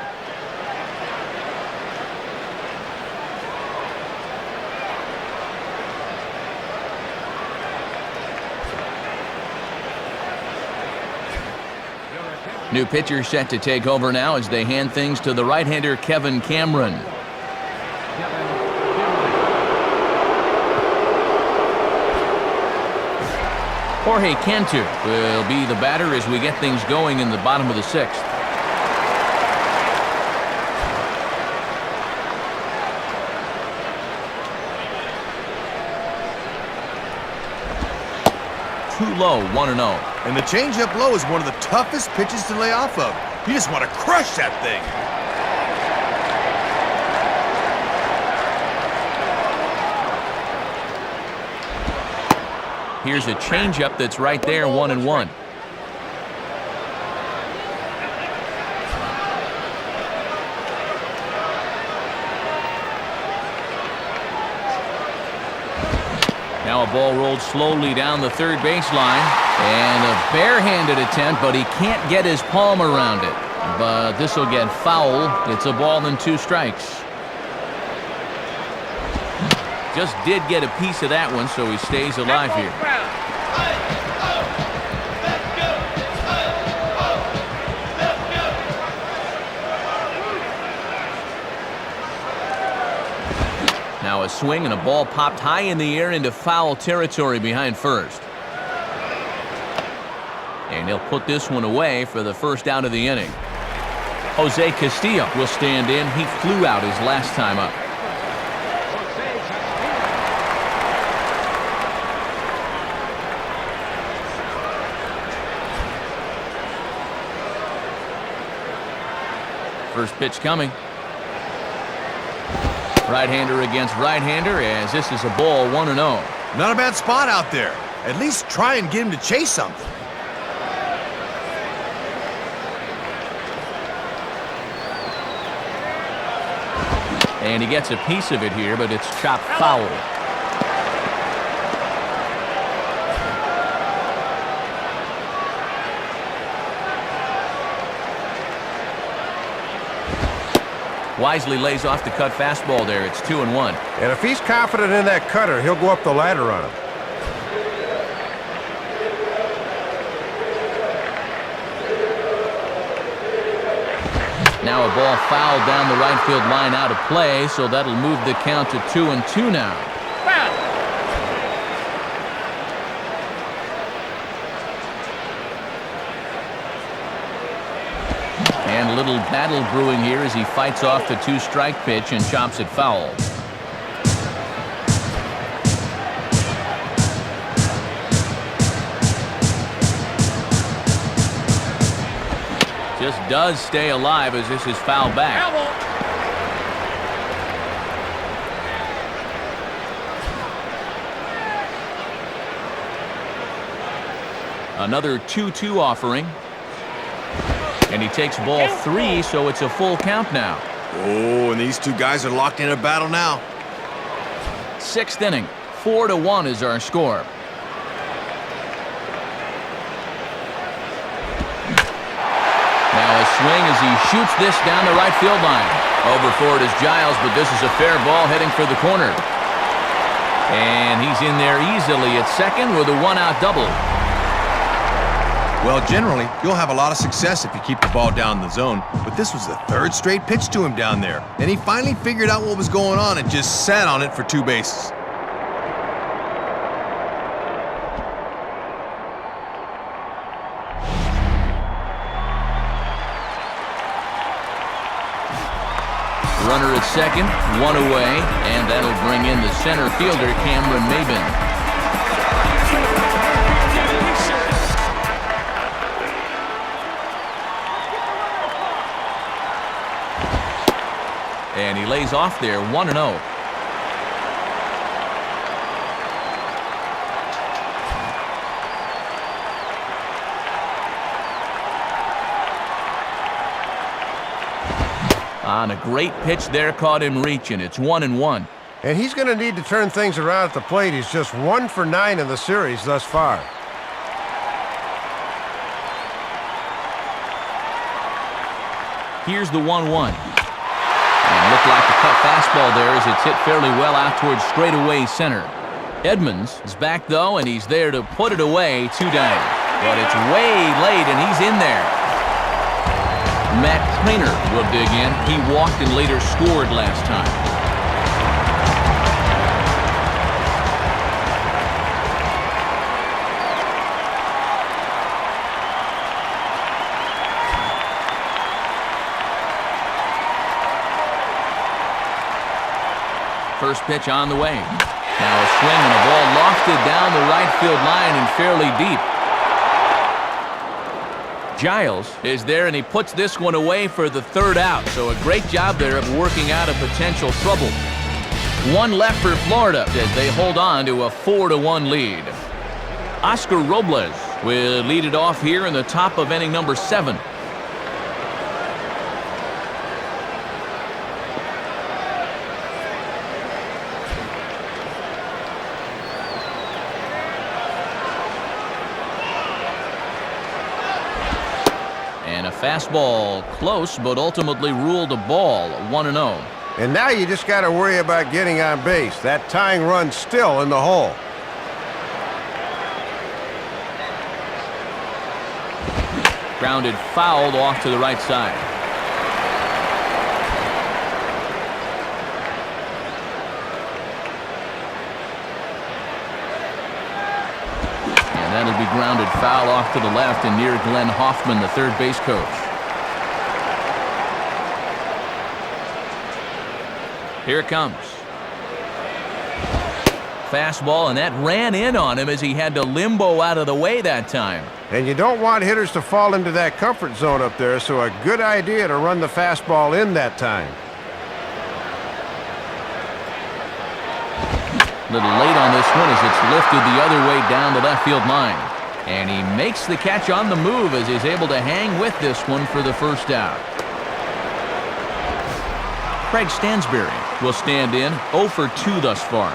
New pitcher set to take over now as they hand things to the right-hander Kevin Cameron. Jorge Cantu will be the batter as we get things going in the bottom of the 6th. Too low, 1-0. And the changeup low is one of the toughest pitches to lay off of. You just want to crush that thing. Here's a changeup that's right there, 1-1. Now a ball rolled slowly down the third baseline. And a barehanded attempt, but he can't get his palm around it. But this will get foul. It's a ball and 2 strikes. Just did get a piece of that one, so he stays alive here. Now a swing and a ball popped high in the air into foul territory behind first. And he'll put this one away for the first out of the inning. Jose Castillo will stand in. He flew out his last time up. First pitch coming. Right-hander against right-hander, as this is a ball 1-0. Not a bad spot out there. At least try and get him to chase something. And he gets a piece of it here, but it's chopped foul. Wisely lays off the cut fastball there. It's 2-1. And if he's confident in that cutter, he'll go up the ladder on him. Now a ball fouled down the right field line out of play, so that'll move the count to 2-2 now. And a little battle brewing here as he fights off the 2-strike pitch and chops it foul. Just does stay alive as this is fouled back. Another 2-2 offering. And he takes ball 3, so it's a full count now. Oh, and these two guys are locked in a battle now. 6th inning. 4-1 is our score. Now a swing as he shoots this down the right field line. Over for it is Giles, but this is a fair ball heading for the corner. And he's in there easily at second with a 1-out double. Well, generally, you'll have a lot of success if you keep the ball down in the zone, but this was the 3rd straight pitch to him down there, and he finally figured out what was going on and just sat on it for 2 bases. Runner at second, 1 away, and that'll bring in the center fielder, Cameron Maben. And he lays off there, 1-0. On a great pitch there, caught him reaching. It's 1-1. And he's going to need to turn things around at the plate. He's just 1 for 9 in the series thus far. Here's the 1-1. And looked like the cut fastball there as it's hit fairly well out towards straightaway center. Edmonds is back, though, and he's there to put it away, 2 down. But it's way late, and he's in there. Matt Trainer will dig in. He walked and later scored last time. First pitch on the way. Now a swing and a ball lofted down the right field line and fairly deep. Giles is there, and he puts this one away for the 3rd out. So a great job there of working out of potential trouble. 1 left for Florida as they hold on to a 4-1 lead. Oscar Robles will lead it off here in the top of inning number 7. Fastball close, but ultimately ruled a ball, 1-0. And now you just got to worry about getting on base. That tying run still in the hole. Grounded fouled off to the right side. That'll be grounded foul off to the left and near Glenn Hoffman, the 3rd base coach. Here it comes. Fastball, and that ran in on him as he had to limbo out of the way that time. And you don't want hitters to fall into that comfort zone up there, so a good idea to run the fastball in that time. A little late on this one as it's lifted the other way down the left field line. And he makes the catch on the move as he's able to hang with this one for the first out. Craig Stansberry will stand in 0 for 2 thus far.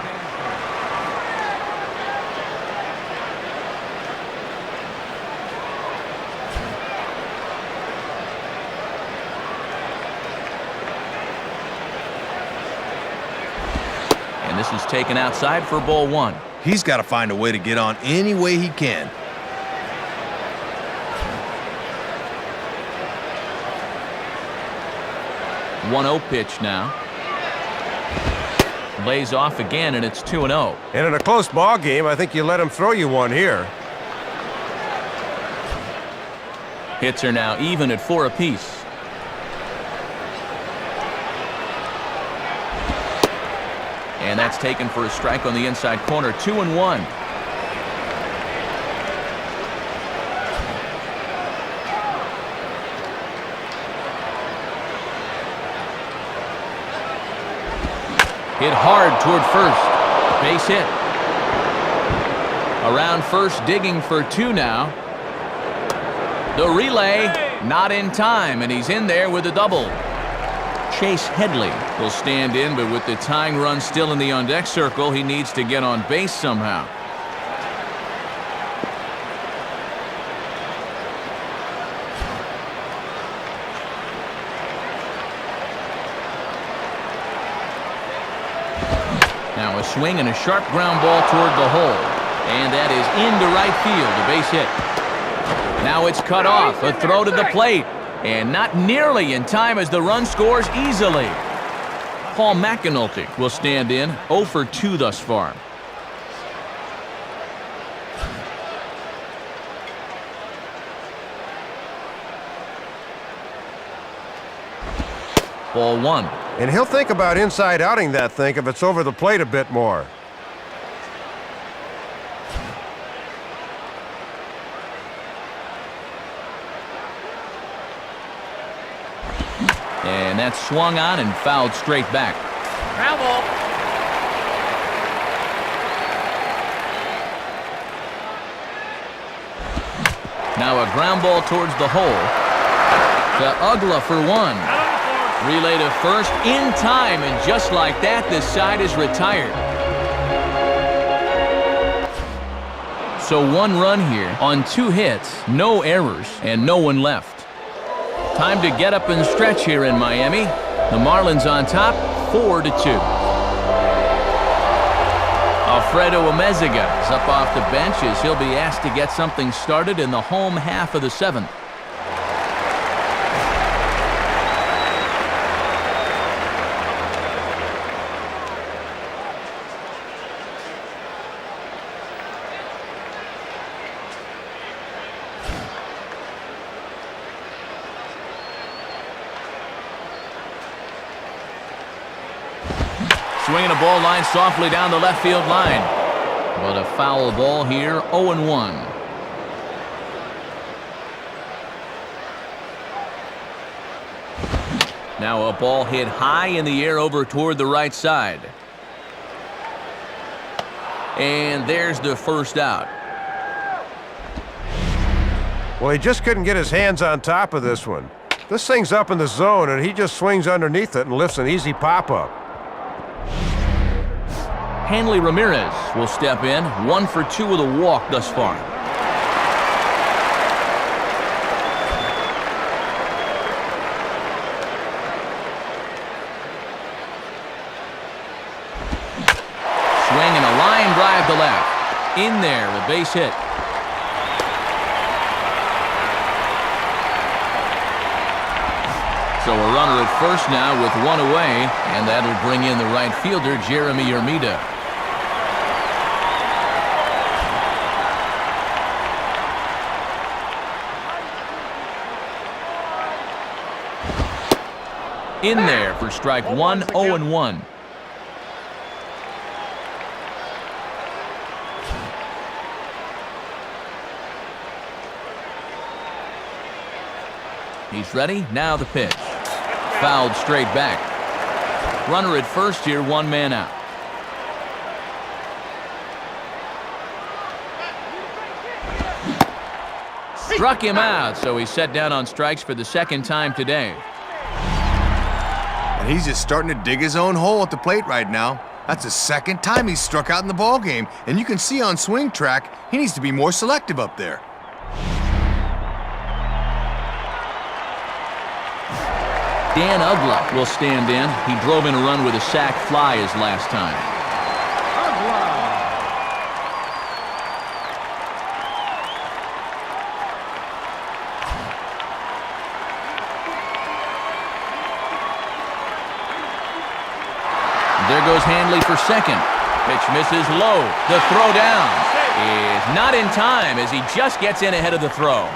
And this is taken outside for ball 1. He's got to find a way to get on any way he can. 1-0 pitch now. Lays off again, and it's 2-0. And in a close ball game, I think you let him throw you one here. Hits are now even at 4 apiece. And that's taken for a strike on the inside corner. 2-1. Hit hard toward first. Base hit. Around first, digging for 2 now. The relay, not in time, and he's in there with a double. Chase Headley will stand in, but with the tying run still in the on-deck circle, he needs to get on base somehow. Now a swing and a sharp ground ball toward the hole. And that is into right field, a base hit. Now it's cut off, a throw to the plate. And not nearly in time as the run scores easily. Paul McAnulty will stand in 0 for 2 thus far. Ball 1. And he'll think about inside outing that thing if it's over the plate a bit more. And that's swung on and fouled straight back. Ground ball. Now a ground ball towards the hole. To Uggla for 1. Relay to first in time, and just like that, this side is retired. So 1 run here on 2 hits, no errors, and no one left. Time to get up and stretch here in Miami. The Marlins on top, 4-2. Alfredo Amezaga is up off the bench as he'll be asked to get something started in the home half of the 7th. Swinging a ball line softly down the left field line. But a foul ball here, 0-1. Now a ball hit high in the air over toward the right side. And there's the first out. Well, he just couldn't get his hands on top of this one. This thing's up in the zone, and he just swings underneath it and lifts an easy pop-up. Hanley Ramirez will step in, 1 for 2 with a walk thus far. Swing and a line drive to left. In there, a base hit. So a runner at first now with 1 away, and that'll bring in the right fielder, Jeremy Hermida. In there for strike 1, 0-1. He's ready. Now the pitch. Fouled straight back. Runner at first here, one man out. Struck him out, so he's set down on strikes for the second time today. And he's just starting to dig his own hole at the plate right now. That's the second time he's struck out in the ballgame, and you can see on swing track he needs to be more selective up there. Dan Ugla will stand in. He drove in a run with a sac fly his last time. There goes Hanley for second. Pitch misses low. The throw down is not in time as he just gets in ahead of the throw.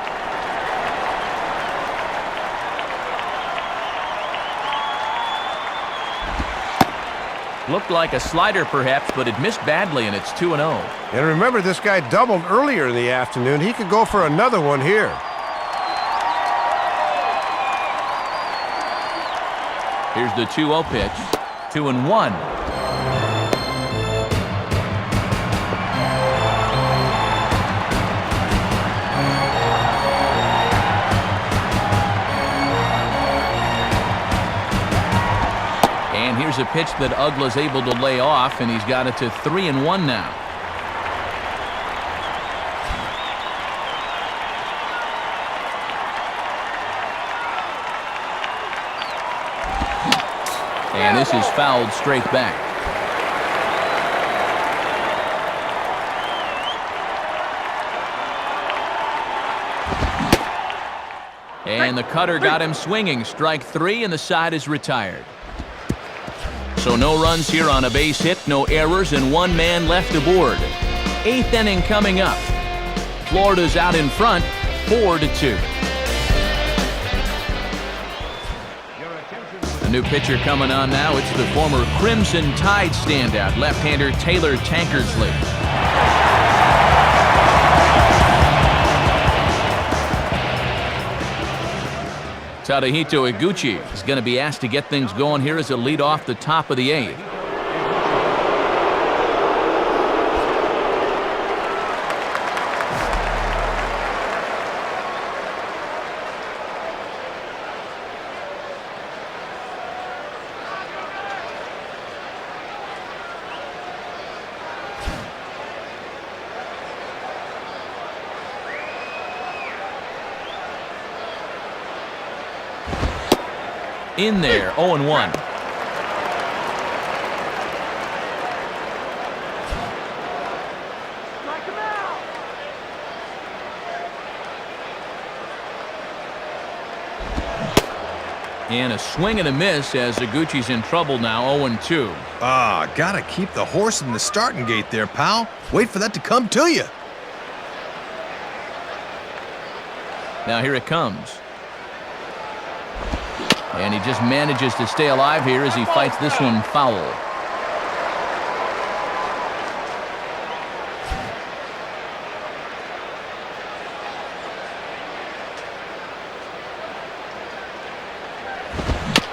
Looked like a slider perhaps, but it missed badly, and it's 2-0. And remember, this guy doubled earlier in the afternoon. He could go for another one here. Here's the 2-0 pitch. 2-1. And here's a pitch that Ugla's able to lay off, and he's got it to 3-1 now. And this is fouled straight back. And the cutter got him swinging. Strike 3, and the side is retired. So no runs here on a base hit, no errors, and one man left aboard. 8th inning coming up. Florida's out in front, 4-2. A new pitcher coming on now. It's the former Crimson Tide standout, left-hander Taylor Tankersley. Tadahito Iguchi is going to be asked to get things going here as a lead off the top of the 8th. In there, 0-1. Strike him out. And a swing and a miss as Iguchi's in trouble now, 0-2. Gotta keep the horse in the starting gate there, pal. Wait for that to come to you. Now here it comes. And he just manages to stay alive here as he fights this one foul.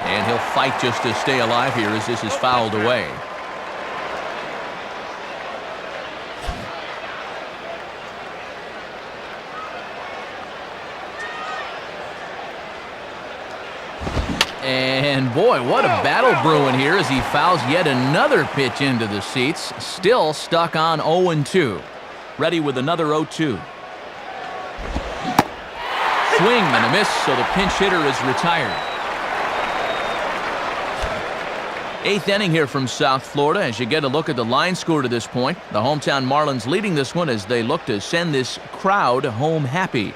And he'll fight just to stay alive here as this is fouled away. And boy, what a battle brewing here as he fouls yet another pitch into the seats. Still stuck on 0-2. Ready with another 0-2. Swing and a miss, so the pinch hitter is retired. 8th inning here from South Florida as you get a look at the line score to this point. The hometown Marlins leading this one as they look to send this crowd home happy.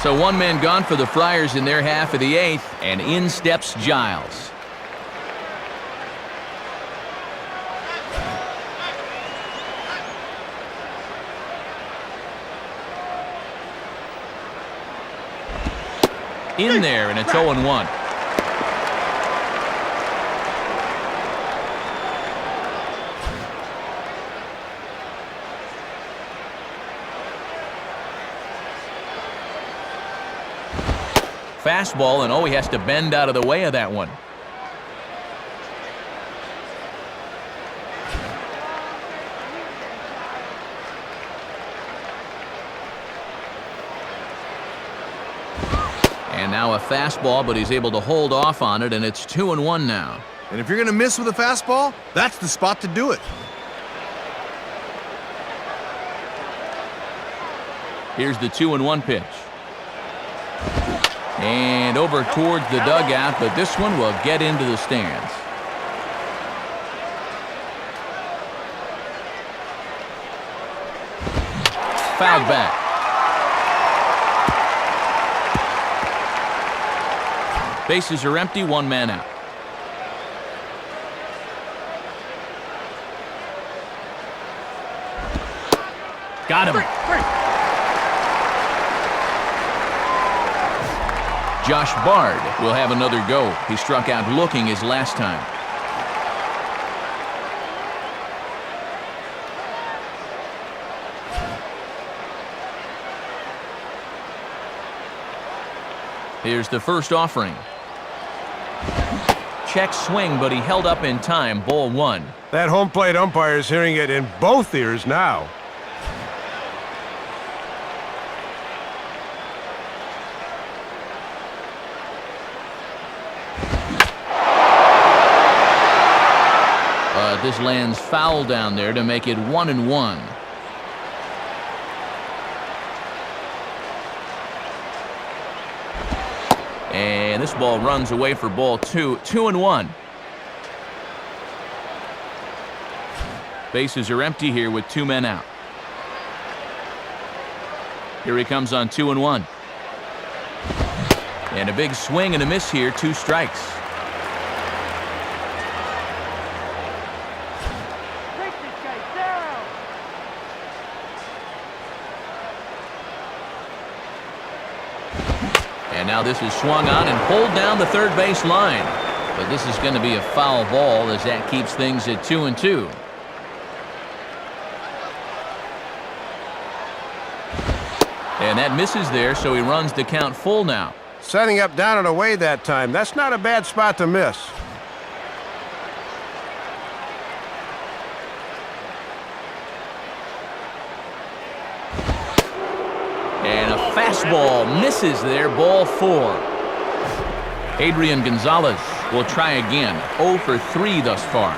So one man gone for the Friars in their half of the 8th, and in steps Giles. In there, and it's 0-1. fastball, and he has to bend out of the way of that one. And now a fastball, but he's able to hold off on it, and it's 2-1 now. And if you're going to miss with a fastball, that's the spot to do it. Here's the 2-1 pitch. And over towards the dugout, but this one will get into the stands. Fouled back. Bases are empty, one man out. Got him. Josh Bard will have another go. He struck out looking his last time. Here's the first offering. Check swing, but he held up in time. Ball one. That home plate umpire is hearing it in both ears now. This lands foul down there to make it 1-1. And this ball runs away for ball two. 2-1. Bases are empty here with two men out. Here he comes on 2-1. And a big swing and a miss here, 2 strikes. Take this guy down. And now this is swung on and pulled down the third base line. But this is going to be a foul ball as that keeps things at 2-2. And that misses there, so he runs the count full now. Setting up down and away that time. That's not a bad spot to miss. And a fastball misses there, ball 4. Adrian Gonzalez will try again. 0 for 3 thus far.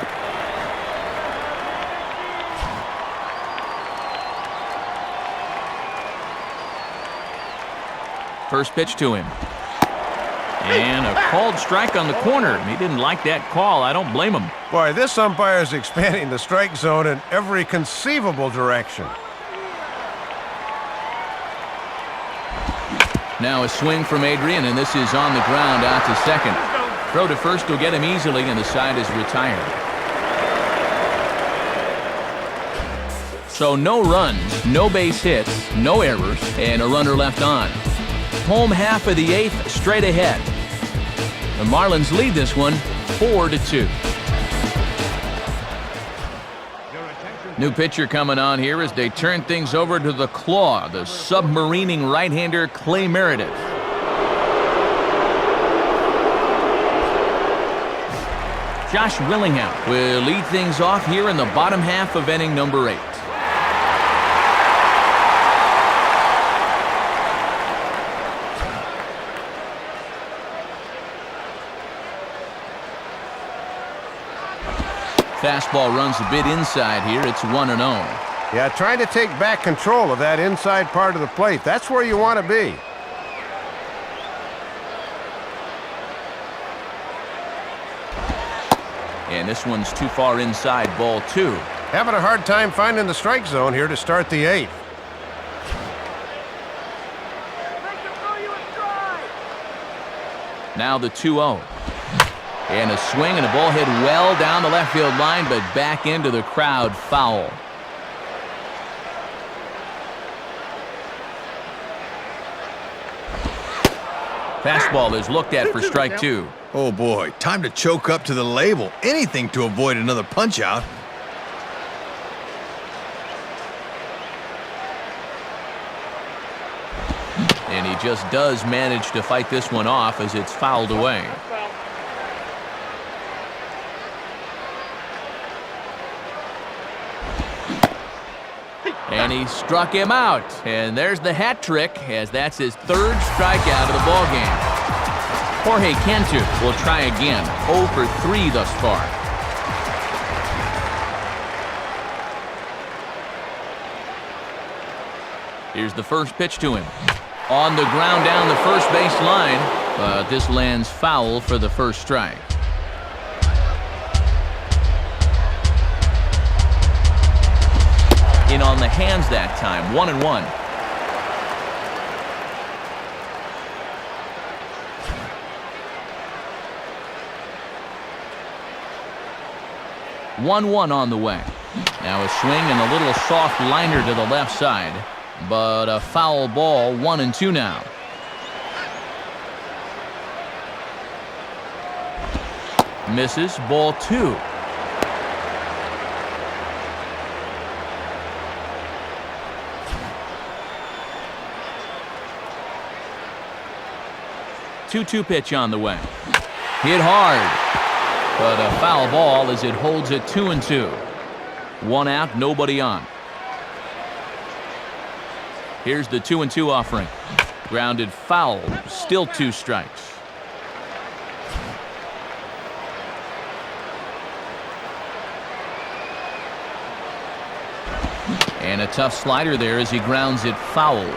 First pitch to him. And a called strike on the corner. He didn't like that call. I don't blame him. Boy, this umpire is expanding the strike zone in every conceivable direction. Now a swing from Adrian, and this is on the ground out to second. Throw to first will get him easily, and the side is retired. So no runs, no base hits, no errors, and a runner left on. Home half of the 8th, straight ahead. The Marlins lead this one 4-2. New pitcher coming on here as they turn things over to the Claw, the submarining right-hander Clay Meredith. Josh Willingham will lead things off here in the bottom half of inning number 8. Fastball runs a bit inside here. It's 1-0. Yeah, trying to take back control of that inside part of the plate. That's where you want to be. And this one's too far inside, ball 2. Having a hard time finding the strike zone here to start the 8th. Make him throw you a stride. Now the 2-0. And a swing and a ball hit well down the left field line, but back into the crowd, foul. Fastball is looked at for strike 2. Oh boy, time to choke up to the label. Anything to avoid another punch out. And he just does manage to fight this one off as it's fouled away. And he struck him out. And there's the hat trick, as that's his third strikeout of the ballgame. Jorge Cantu will try again. 0 for 3 thus far. Here's the first pitch to him. On the ground down the first base line, but this lands foul for the first strike. In on the hands that time, 1-1. One on the way. Now a swing and a little soft liner to the left side, but a foul ball. 1-2 now. Misses, ball 2. Two pitch on the way. Hit hard, but a foul ball as it holds it 2-2. 1 out, nobody on. Here's the 2-2 offering. Grounded foul, still 2 strikes. And a tough slider there as he grounds it foul.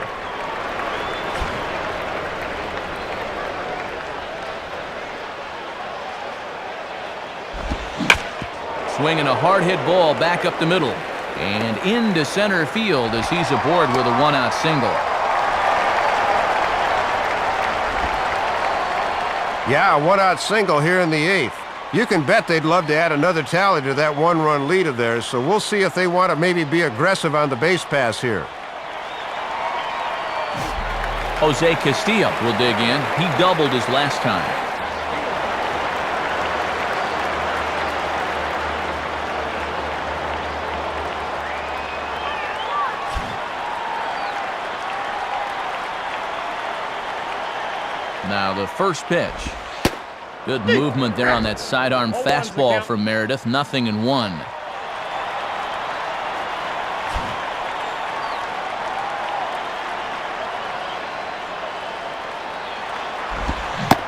Swinging a hard-hit ball back up the middle. And into center field as he's aboard with a 1-out single. Yeah, a 1-out single here in the 8th. You can bet they'd love to add another tally to that 1-run lead of theirs, so we'll see if they want to maybe be aggressive on the base pass here. Jose Castillo will dig in. He doubled his last time. Now the first pitch. Good movement there on that sidearm fastball from Meredith. 0-1.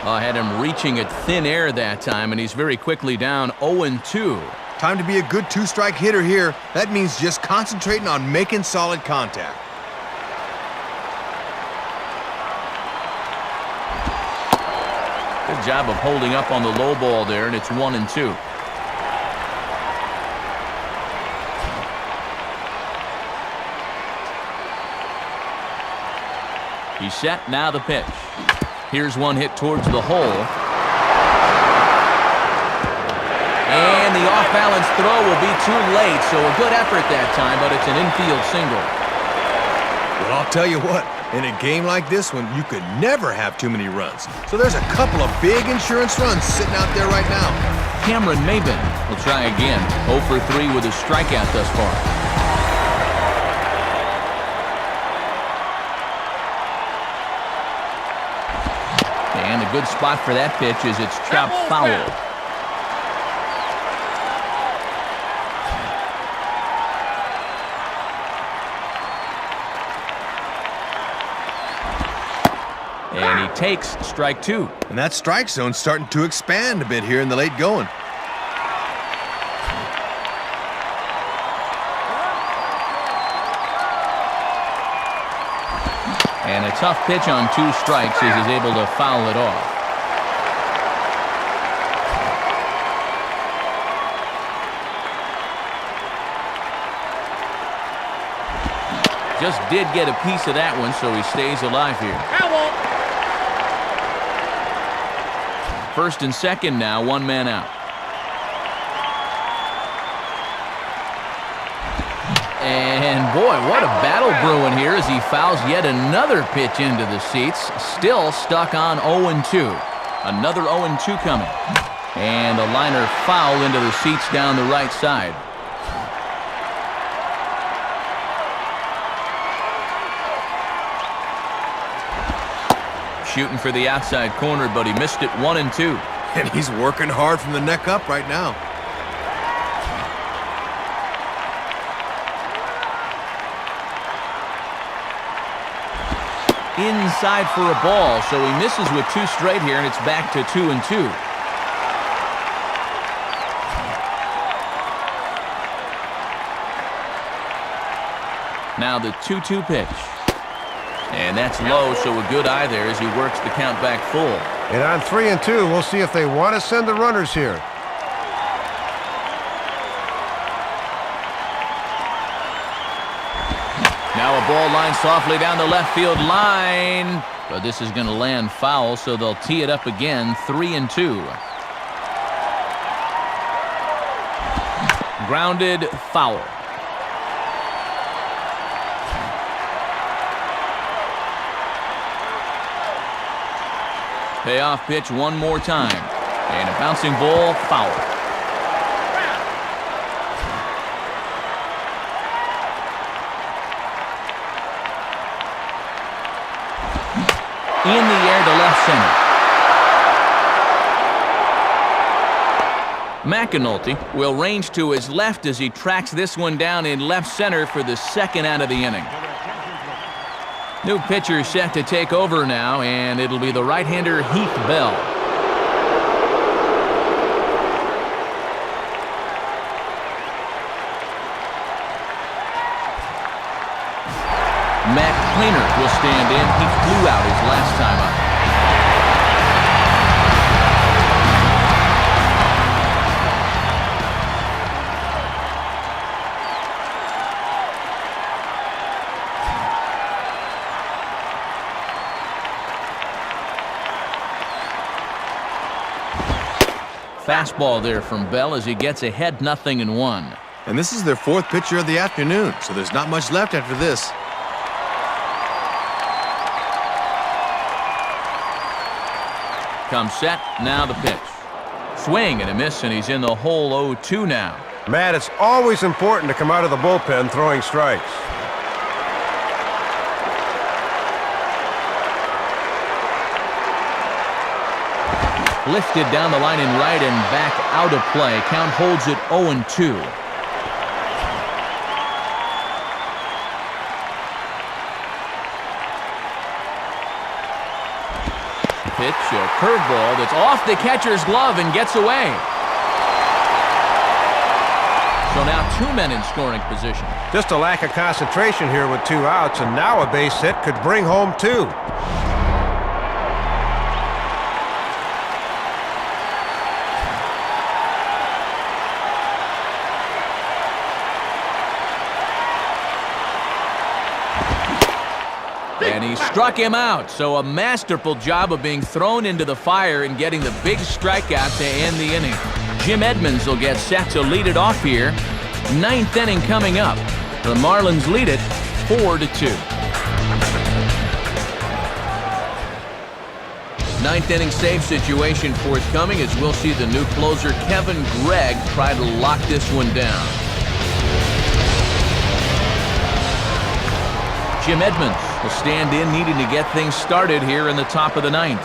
I had him reaching at thin air that time, and he's very quickly down 0-2. Time to be a good 2-strike hitter here. That means just concentrating on making solid contact. Good job of holding up on the low ball there, and it's 1-2. He's set, now the pitch. Here's one hit towards the hole. And the off-balance throw will be too late, so a good effort that time, but it's an infield single. Well, I'll tell you what. In a game like this one, you could never have too many runs. So there's a couple of big insurance runs sitting out there right now. Cameron Maben will try again. 0 for 3 with a strikeout thus far. And a good spot for that pitch as it's chopped foul. And he takes strike 2. And that strike zone's starting to expand a bit here in the late going. And a tough pitch on 2 strikes as he's able to foul it off. Just did get a piece of that one, so he stays alive here. First and second now, 1 man out. And boy, what a battle brewing here as he fouls yet another pitch into the seats. Still stuck on 0-2. Another 0-2 coming. And a liner foul into the seats down the right side. shooting for the outside corner, but he missed it 1-2. And he's working hard from the neck up right now. Inside for a ball, so he misses with 2 straight here, and it's back to 2-2. Now the 2-2 pitch. And that's low, so a good eye there as he works the count back full. And on 3-2, we'll see if they want to send the runners here. Now a ball line softly down the left field line. But this is going to land foul, so they'll tee it up again, 3-2. Grounded, foul. Payoff pitch one more time. And a bouncing ball, foul. In the air to left center. McAnulty will range to his left as he tracks this one down in left center for the second out of the inning. New pitcher set to take over now, and it'll be the right-hander Heath Bell. Matt Cleaner will stand in. He flew out his last time up. Fastball there from Bell as he gets ahead 0-1. And this is their 4th pitcher of the afternoon, so there's not much left after this. Comes set, now the pitch. Swing and a miss, and he's in the hole 0-2 now. Matt, it's always important to come out of the bullpen throwing strikes. Lifted down the line in right and back out of play. Count holds it 0-2. Pitch, a curveball that's off the catcher's glove and gets away. So now 2 men in scoring position. Just a lack of concentration here with 2 outs, and now a base hit could bring home 2. And he struck him out, so a masterful job of being thrown into the fire and getting the big strikeout to end the inning. Jim Edmonds will get set to lead it off here. 9th inning coming up. The Marlins lead it 4-2. 9th inning save situation forthcoming as we'll see the new closer Kevin Gregg try to lock this one down. Jim Edmonds will stand in, needing to get things started here in the top of the 9th.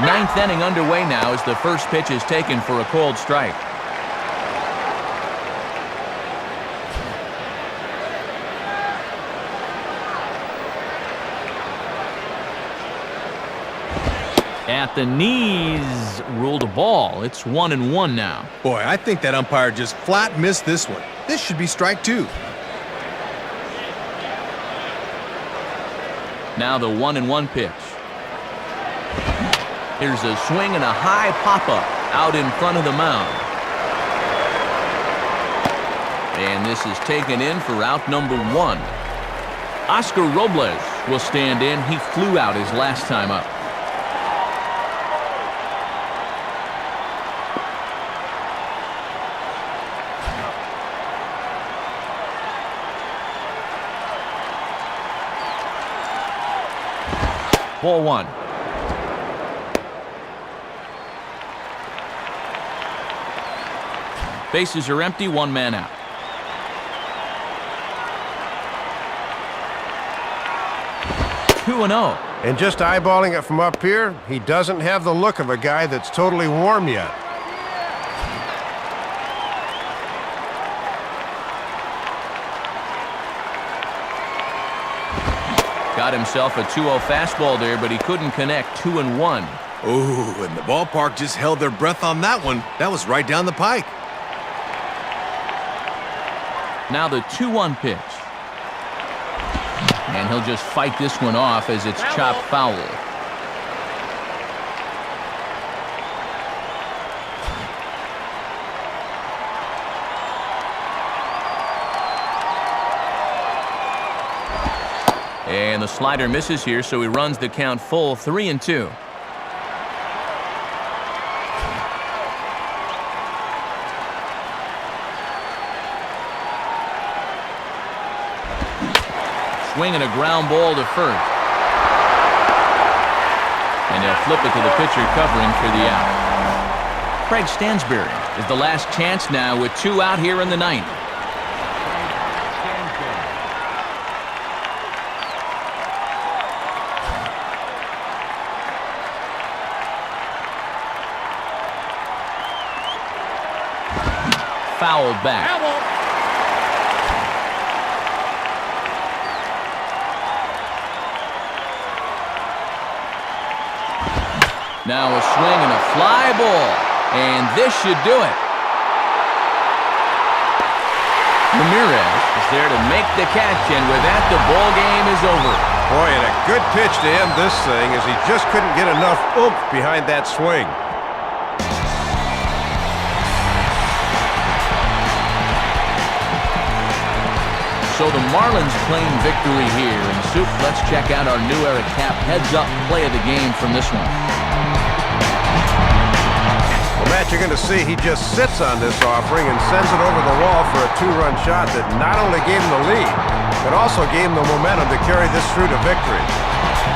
Ninth inning underway now as the first pitch is taken for a called strike. At the knees, ruled a ball. It's 1-1 now. Boy, I think that umpire just flat missed this one. This should be strike 2. Now the 1-1 pitch. Here's a swing and a high pop-up out in front of the mound. And this is taken in for out number 1. Oscar Robles will stand in. He flew out his last time up. Ball 1. Bases are empty, 1 man out. Two and 0. And just eyeballing it from up here, he doesn't have the look of a guy that's totally warm yet. Got himself a 2-0 fastball there, but he couldn't connect. 2 and 1. Ooh, and the ballpark just held their breath on that one. That was right down the pike. Now the 2-1 pitch. And he'll just fight this one off as it's chopped foul. And the slider misses here, so he runs the count full, 3 and 2. Swinging a ground ball to first. And they'll flip it to the pitcher covering for the out. Craig Stansberry is the last chance now with 2 out here in the 9th. Fouled back. Now a swing and a fly ball. And this should do it. Ramirez is there to make the catch, and with that, the ball game is over. Boy, and a good pitch to end this thing as he just couldn't get enough oomph behind that swing. So the Marlins claim victory here. And Soup, let's check out our new era cap heads-up play of the game from this one. Well, Matt, you're going to see he just sits on this offering and sends it over the wall for a 2-run shot that not only gave him the lead, but also gave him the momentum to carry this through to victory.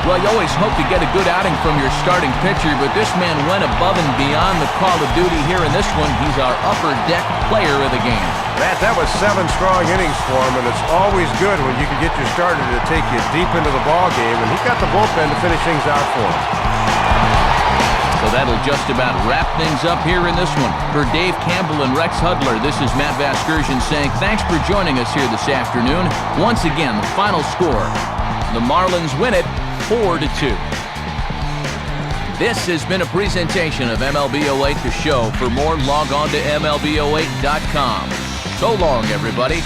Well, you always hope to get a good outing from your starting pitcher, but this man went above and beyond the call of duty here in this one. He's our upper deck player of the game. Matt, that was 7 strong innings for him, and it's always good when you can get your starter to take you deep into the ball game, and he got the bullpen to finish things out for him. So that'll just about wrap things up here in this one. For Dave Campbell and Rex Hudler, this is Matt Vasgersian saying thanks for joining us here this afternoon. Once again, the final score. The Marlins win it 4-2. This has been a presentation of MLB 08 The Show. For more, log on to MLB08.com. So long, everybody.